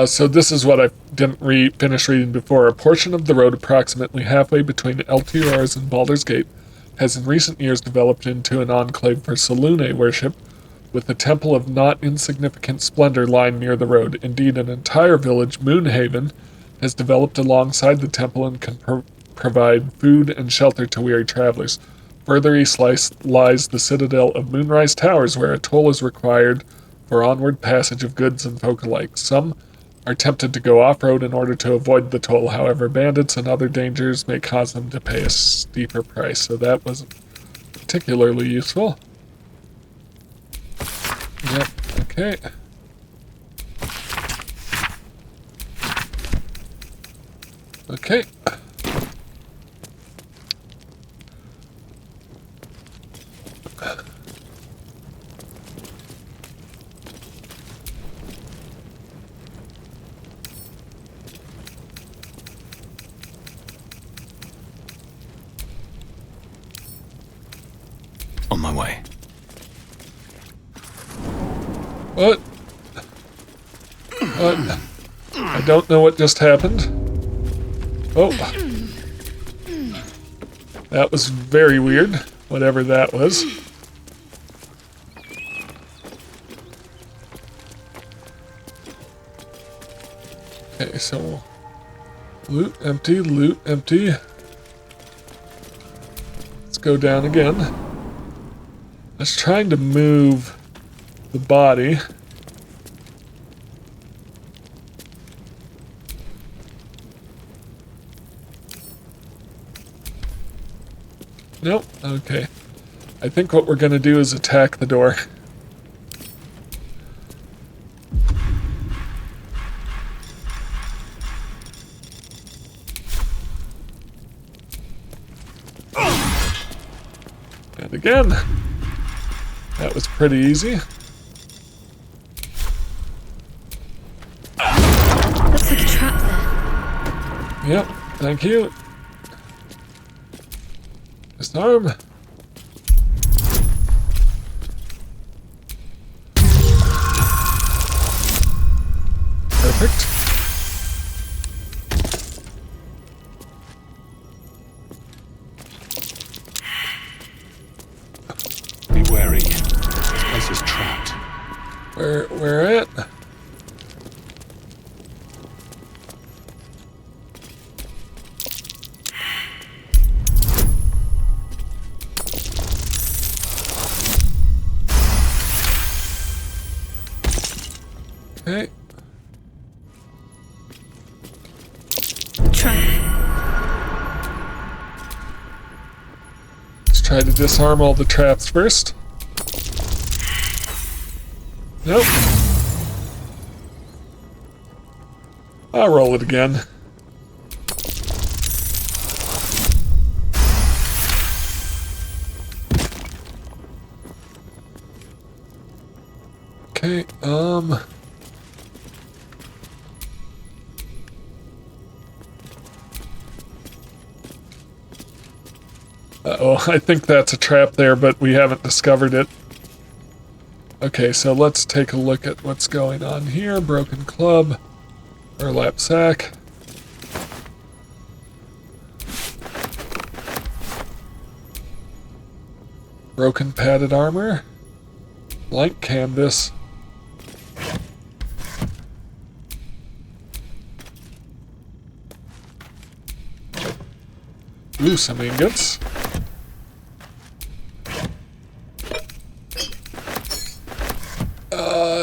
So this is what I didn't finish reading before. A portion of the road approximately halfway between Eltior's and Baldur's Gate has in recent years developed into an enclave for Selûne worship, with a temple of not insignificant splendor lying near the road. Indeed, an entire village, Moonhaven, has developed alongside the temple and can provide food and shelter to weary travelers. Further east lies the citadel of Moonrise Towers, where a toll is required for onward passage of goods and folk alike. Some are tempted to go off-road in order to avoid the toll. However, bandits and other dangers may cause them to pay a steeper price. So that wasn't particularly useful. Yep, okay. Okay. On my way. What? What? I don't know what just happened. Oh. That was very weird, whatever that was. Okay, so... Loot empty, loot empty. Let's go down again. I was trying to move the body. Nope, okay. I think what we're gonna do is attack the door. And again. That was pretty easy. Looks like a trap there. Yep, thank you. Disarm. Perfect. Be wary. This place is trapped. Where at? Okay. Let's try to disarm all the traps first. Nope. I'll roll it again. Okay, Uh-oh, I think that's a trap there, but we haven't discovered it. Okay, so let's take a look at what's going on here. Broken club, burlap sack. Broken padded armor. Blank canvas. Ooh, some ingots.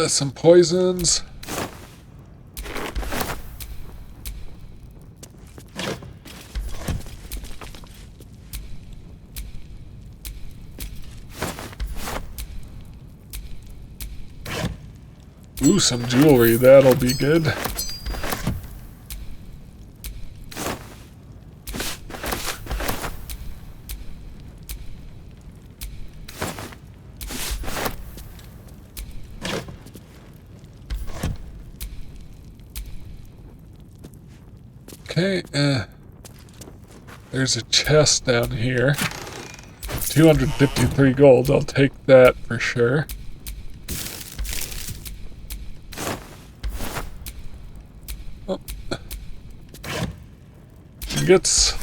Some poisons. Ooh, some jewelry. That'll be good. Okay, there's a chest down here. 253 gold. I'll take that for sure. Oh. Ingots.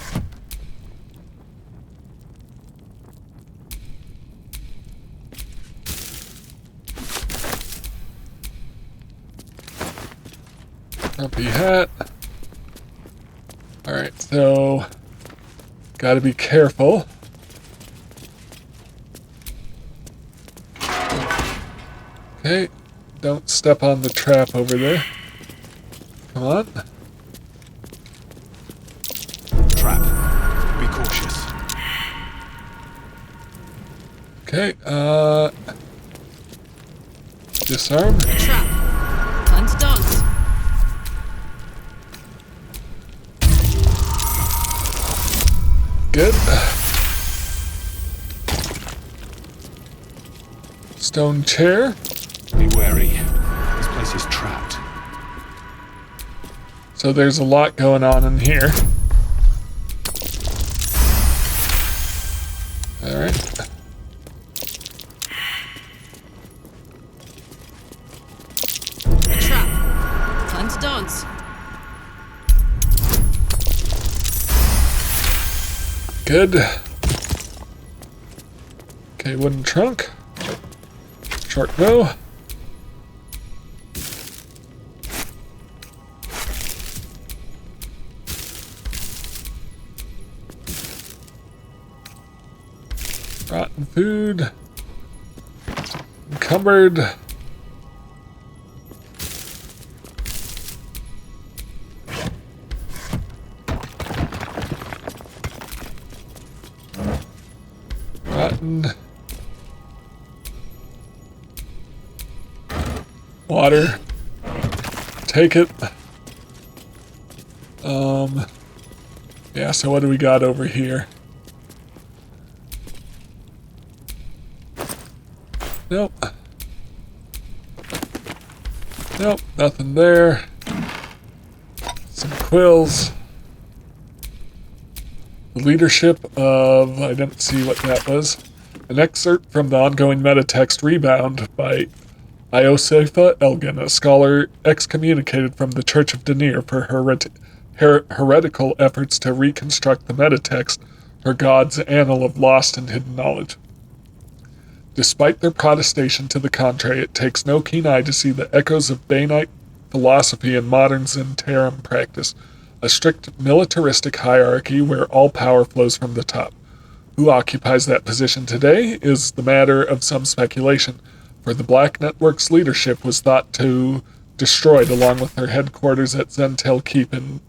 Grumpy hat. Alright, so gotta be careful. Okay, don't step on the trap over there. Come on. Trap. Be cautious. Okay, disarm. Trap. Time to dance. Good. Stone chair. Be wary. This place is trapped. So there's a lot going on in here. Alright. A trap. Time to dance. Good. Okay, wooden trunk. Short bow. Rotten food. Encumbered. Rotten. Water. Take it. Yeah, so what do we got over here? Nope. Nope, nothing there. Some quills. The leadership of... I didn't see what that was. An excerpt from the ongoing metatext Rebound by Iosefa Elgin, a scholar excommunicated from the Church of Denir for heretical efforts to reconstruct the metatext, her God's annal of lost and hidden knowledge. Despite their protestation to the contrary, it takes no keen eye to see the echoes of Bainite philosophy in modern Zentarum practice, a strict militaristic hierarchy where all power flows from the top. Who occupies that position today is the matter of some speculation, for the Black Network's leadership was thought to destroyed along with their headquarters at Zentel Keep in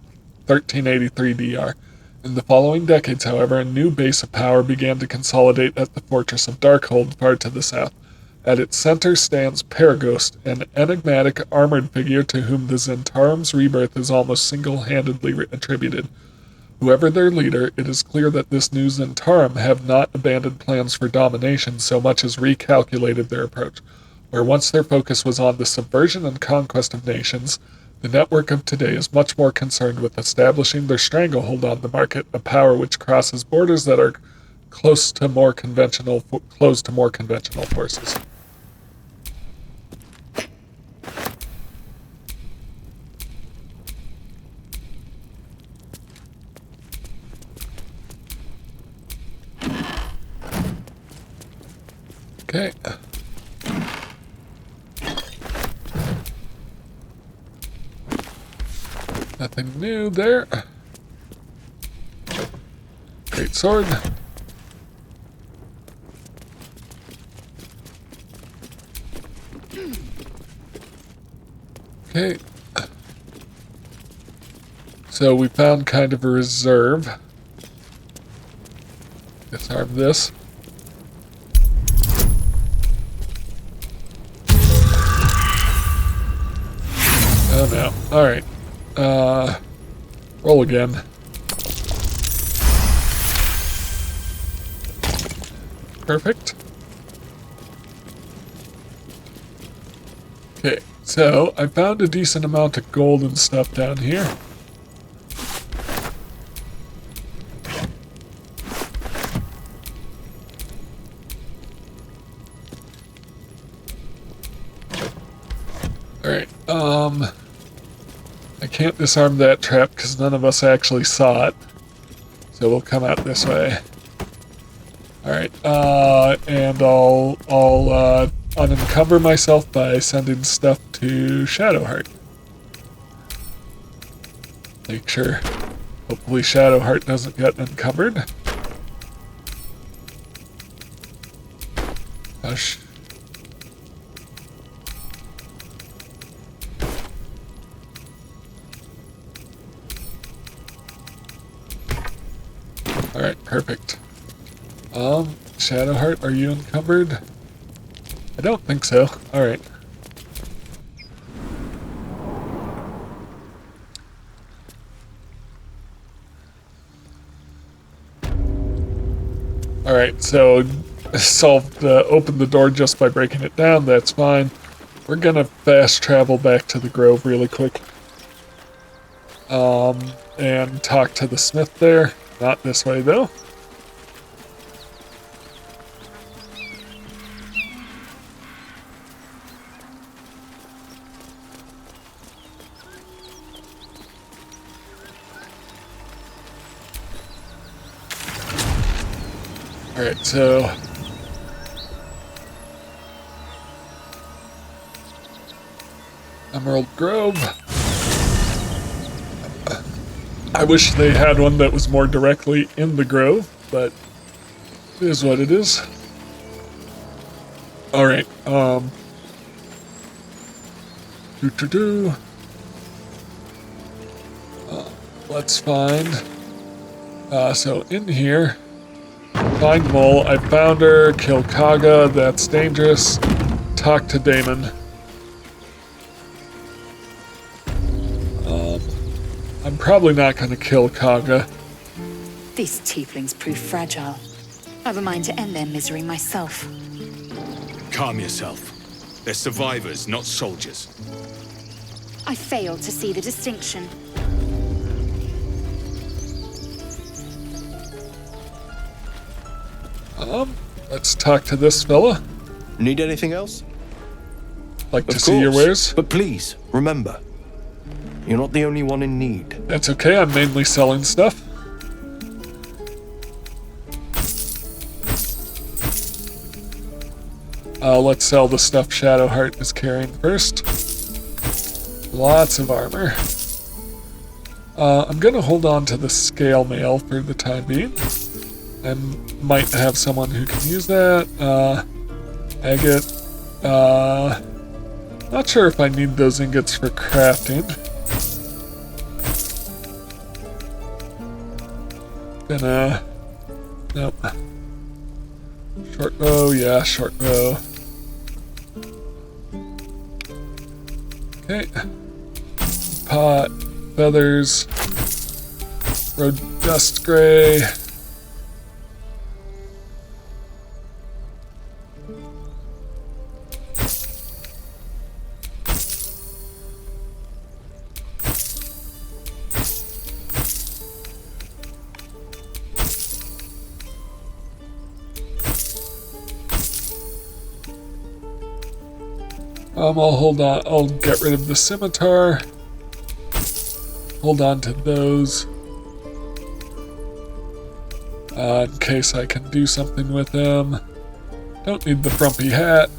1383 DR. In the following decades, however, a new base of power began to consolidate at the fortress of Darkhold, far to the south. At its center stands Paragost, an enigmatic armored figure to whom the Zentarum's rebirth is almost single-handedly attributed. Whoever their leader, it is clear that this new Zentarum have not abandoned plans for domination so much as recalculated their approach. Where once their focus was on the subversion and conquest of nations, the network of today is much more concerned with establishing their stranglehold on the market, a power which crosses borders that are closed to more conventional forces. Okay. Nothing new there. Great sword. Okay. So we found kind of a reserve. Disarm this. Oh no. Alright. Roll again. Perfect. Okay, so I found a decent amount of gold and stuff down here. Alright, I can't disarm that trap because none of us actually saw it. So we'll come out this way. Alright, and I'll unencumber myself by sending stuff to Shadowheart. Make sure, hopefully Shadowheart doesn't get encumbered. Hush. Alright, perfect. Shadowheart, are you encumbered? I don't think so. Alright. Alright, so opened the door just by breaking it down, that's fine. We're gonna fast travel back to the Grove really quick. And talk to the smith there. Not this way though. Alright, so Emerald Grove. I wish they had one that was more directly in the grove, but it is what it is. Alright, let's find, so in here, find Mole, I found her, kill Kaga, that's dangerous, talk to Damon. I'm probably not going to kill Kaga. These tieflings prove fragile. I've a mind to end their misery myself. Calm yourself. They're survivors, not soldiers. I fail to see the distinction. Let's talk to this fella. Need anything else? Like to see your wares? But please, remember, you're not the only one in need. That's okay, I'm mainly selling stuff. Let's sell the stuff Shadowheart is carrying first. Lots of armor. I'm gonna hold on to the scale mail for the time being. And might have someone who can use that. Agate. Not sure if I need those ingots for crafting. Nope. Short bow, yeah, short bow. Okay. Pot, feathers, road dust gray. I'll hold on, I'll get rid of the scimitar. Hold on to those. In case I can do something with them. Don't need the frumpy hat.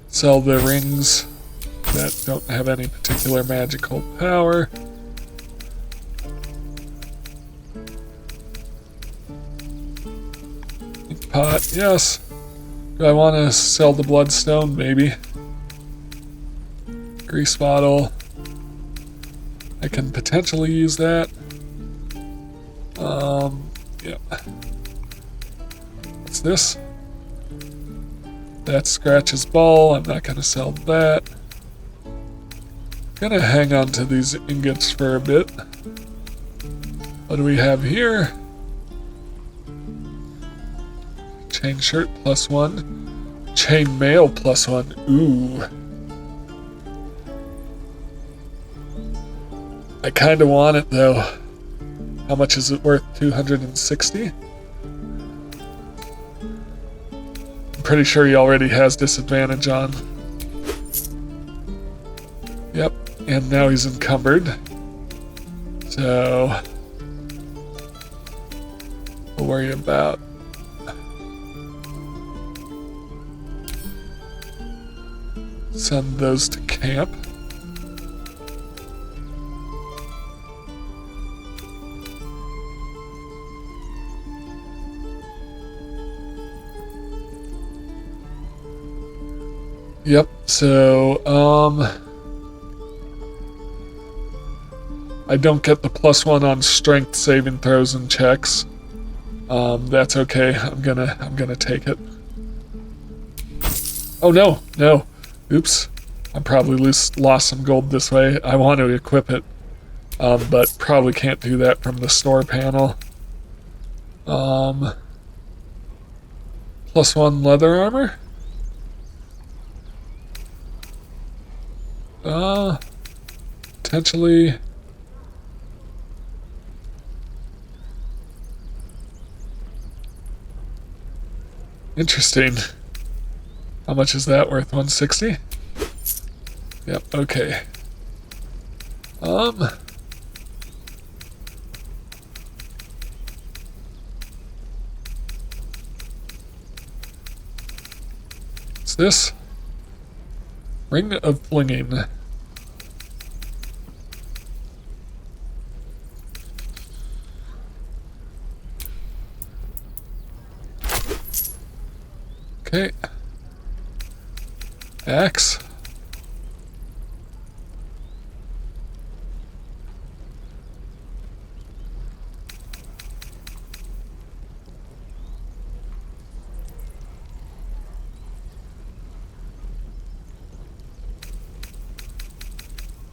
Sell the rings that don't have any particular magical power. pot, yes. Do I want to sell the bloodstone? Maybe. Grease bottle. I can potentially use that. Yeah. What's this? That's Scratch's ball. I'm not gonna sell that. Gonna hang on to these ingots for a bit. What do we have here? Chain shirt +1. Chain mail +1. Ooh. I kinda want it though. How much is it worth? 260? I'm pretty sure he already has disadvantage on. Yep, and now he's encumbered. So we'll worry about send those to camp. Yep, so, I don't get the +1 on strength saving throws and checks. That's okay. I'm gonna take it. Oh no. Oops. I probably lost some gold this way. I want to equip it, but probably can't do that from the store panel. +1 leather armor? Potentially. Interesting. How much is that worth? 160? Yep, okay. What's this? Ring of Flinging. Okay. Axe.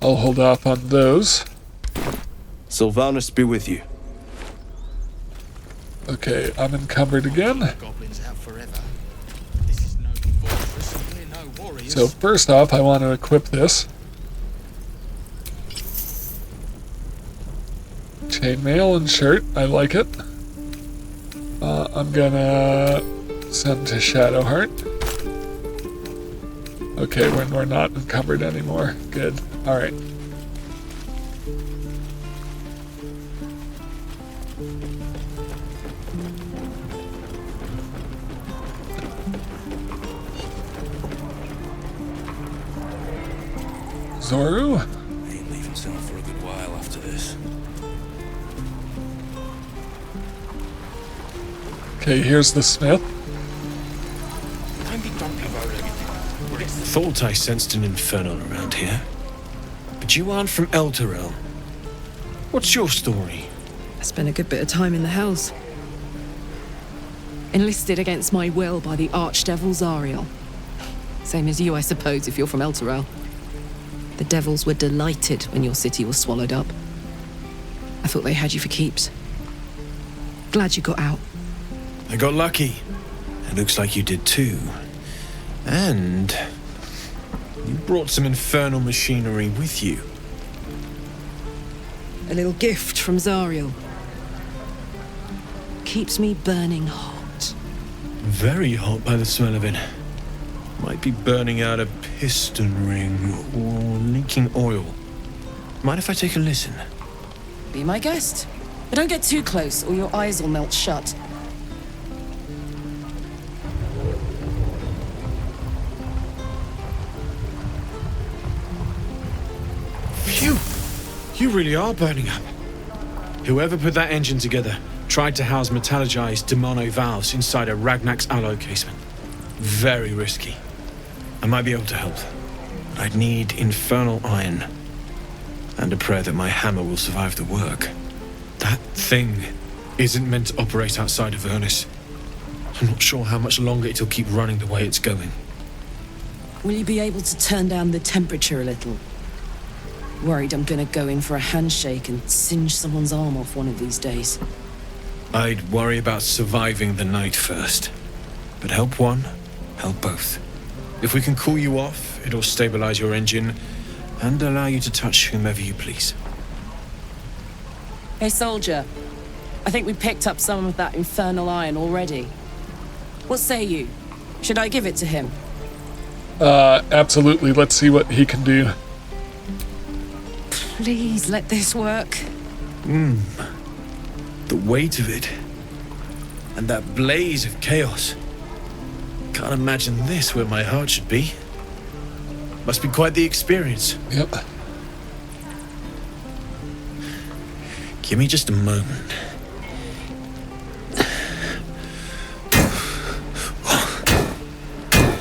I'll hold off on those. Sylvanus be with you. Okay, I'm encumbered again. Goblins out forever. This is no fortress and we're no warriors. So first off, I want to equip this. Chainmail and shirt, I like it. I'm gonna send to Shadowheart. Okay, we're not encumbered anymore. Good. Alright. Zoru? Ain't leaving town for a good while after this. Okay, here's the smith. Thought I sensed an infernal around here. But you aren't from Elturel. What's your story? I spent a good bit of time in the Hells. Enlisted against my will by the Archdevil Zariel. Same as you, I suppose, if you're from Elturel. The devils were delighted when your city was swallowed up. I thought they had you for keeps. Glad you got out. I got lucky. It looks like you did too. And you brought some infernal machinery with you. A little gift from Zariel. Keeps me burning hot. Very hot by the smell of it. Might be burning out a piston ring or leaking oil. Mind if I take a listen? Be my guest. But don't get too close or your eyes will melt shut. Phew! You really are burning up. Whoever put that engine together tried to house metallurgized demono valves inside a Ragnak's alloy casement. Very risky. I might be able to help. But I'd need infernal iron. And a prayer that my hammer will survive the work. That thing isn't meant to operate outside of Vernus. I'm not sure how much longer it'll keep running the way it's going. Will you be able to turn down the temperature a little? Worried I'm gonna go in for a handshake and singe someone's arm off one of these days. I'd worry about surviving the night first. But help one, help both. If we can cool you off, it'll stabilize your engine and allow you to touch whomever you please. Hey, soldier. I think we picked up some of that infernal iron already. What say you? Should I give it to him? Absolutely. Let's see what he can do. Please let this work. The weight of it. And that blaze of chaos. Can't imagine this where my heart should be. Must be quite the experience. Yep. Give me just a moment.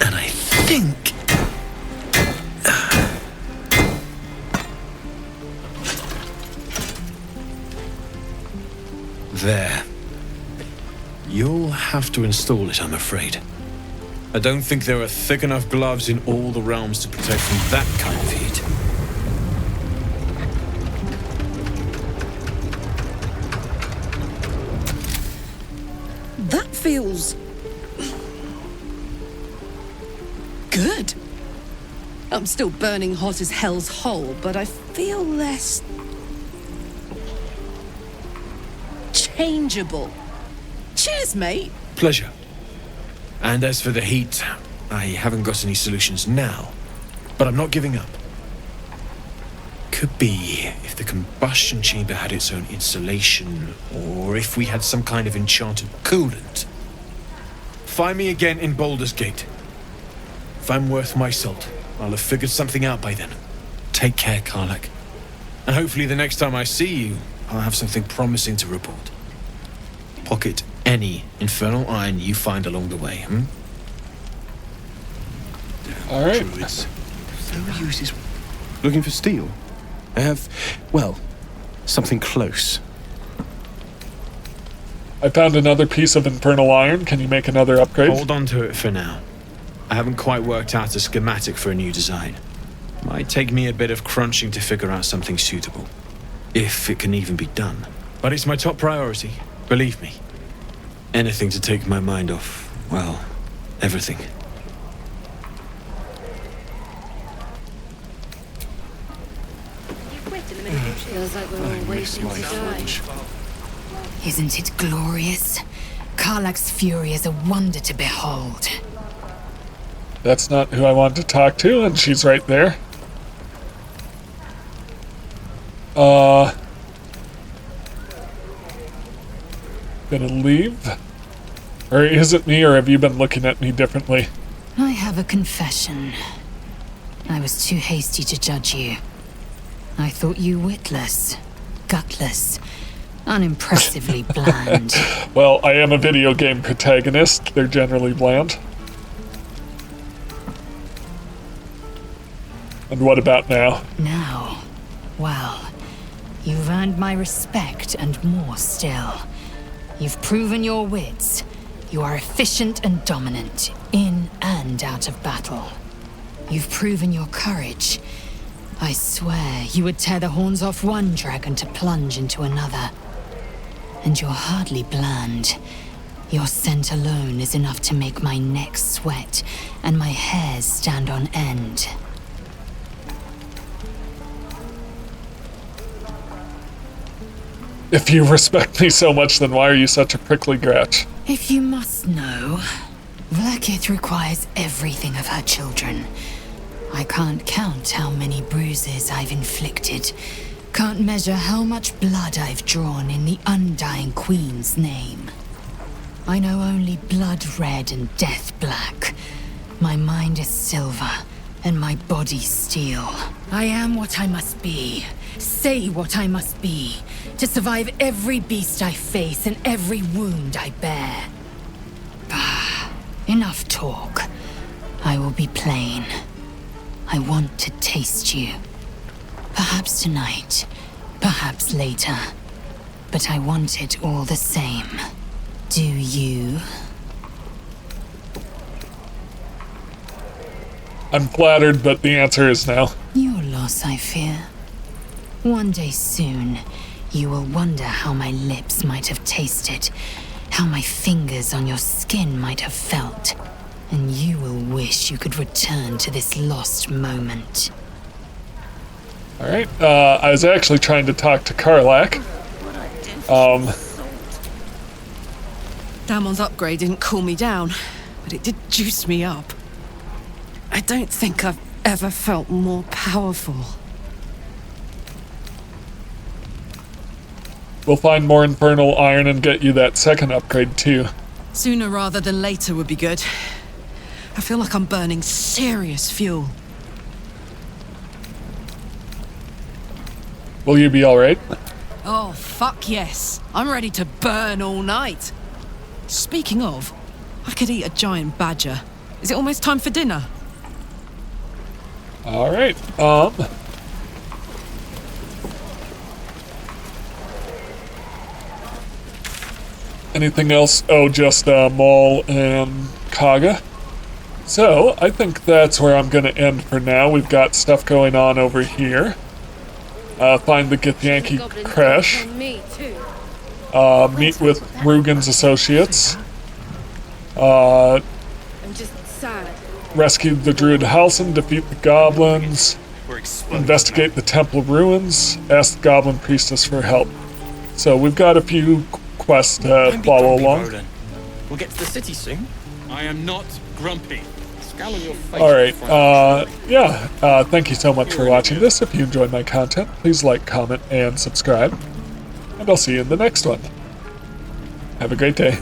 And I think... There. You'll have to install it, I'm afraid. I don't think there are thick enough gloves in all the realms to protect from that kind of heat. That feels... good. I'm still burning hot as hell's hole, but I feel less... changeable. Cheers, mate. Pleasure. And as for the heat, I haven't got any solutions now, but I'm not giving up. Could be if the combustion chamber had its own insulation, or if we had some kind of enchanted coolant. Find me again in Baldur's Gate. If I'm worth my salt, I'll have figured something out by then. Take care, Karlach. And hopefully the next time I see you, I'll have something promising to report. Pocket any infernal iron you find along the way, All right. Druids. No uses. Looking for steel? I have, well, something close. I found another piece of infernal iron. Can you make another upgrade? Hold on to it for now. I haven't quite worked out a schematic for a new design. Might take me a bit of crunching to figure out something suitable. If it can even be done. But it's my top priority, believe me. Anything to take my mind off, well, everything. Feels like we're all waiting to die. Isn't it glorious? Karlach's fury is a wonder to behold. That's not who I wanted to talk to, and she's right there. Gonna leave? Or is it me, or have you been looking at me differently? I have a confession. I was too hasty to judge you. I thought you witless, gutless, unimpressively bland. Well, I am a video game protagonist. They're generally bland. And what about now? Now, well, you've earned my respect and more still. You've proven your wits. You are efficient and dominant, in and out of battle. You've proven your courage. I swear you would tear the horns off one dragon to plunge into another. And you're hardly bland. Your scent alone is enough to make my neck sweat and my hairs stand on end. If you respect me so much, then why are you such a prickly gratch? If you must know, Vlaakith requires everything of her children. I can't count how many bruises I've inflicted. Can't measure how much blood I've drawn in the Undying Queen's name. I know only blood red and death black. My mind is silver, and my body steel. I am what I must be. Say what I must be. to survive every beast I face and every wound I bear. Enough talk. I will be plain. I want to taste you. Perhaps tonight, perhaps later. But I want it all the same. Do you? I'm flattered, but the answer is no. Your loss, I fear. One day soon, you will wonder how my lips might have tasted, how my fingers on your skin might have felt, and you will wish you could return to this lost moment. Alright, I was actually trying to talk to Karlach. Damon's upgrade didn't cool me down, but it did juice me up. I don't think I've ever felt more powerful. We'll find more infernal iron and get you that second upgrade too. Sooner rather than later would be good. I feel like I'm burning serious fuel. Will you be alright? Oh, fuck yes. I'm ready to burn all night. Speaking of, I could eat a giant badger. Is it almost time for dinner? Alright, anything else? Oh, just Maul and Kaga. So, I think that's where I'm gonna end for now. We've got stuff going on over here. Find the Githyanki crash. Meet with Rugen's associates. I'm just sad. Rescue the druid Halsin, defeat the goblins, investigate the temple ruins, ask the goblin priestess for help. So we've got a few quests to follow along. We'll get to the city soon. I am not grumpy. Scowl on your face. Alright, thank you so much for watching this. If you enjoyed my content, please like, comment, and subscribe. And I'll see you in the next one. Have a great day.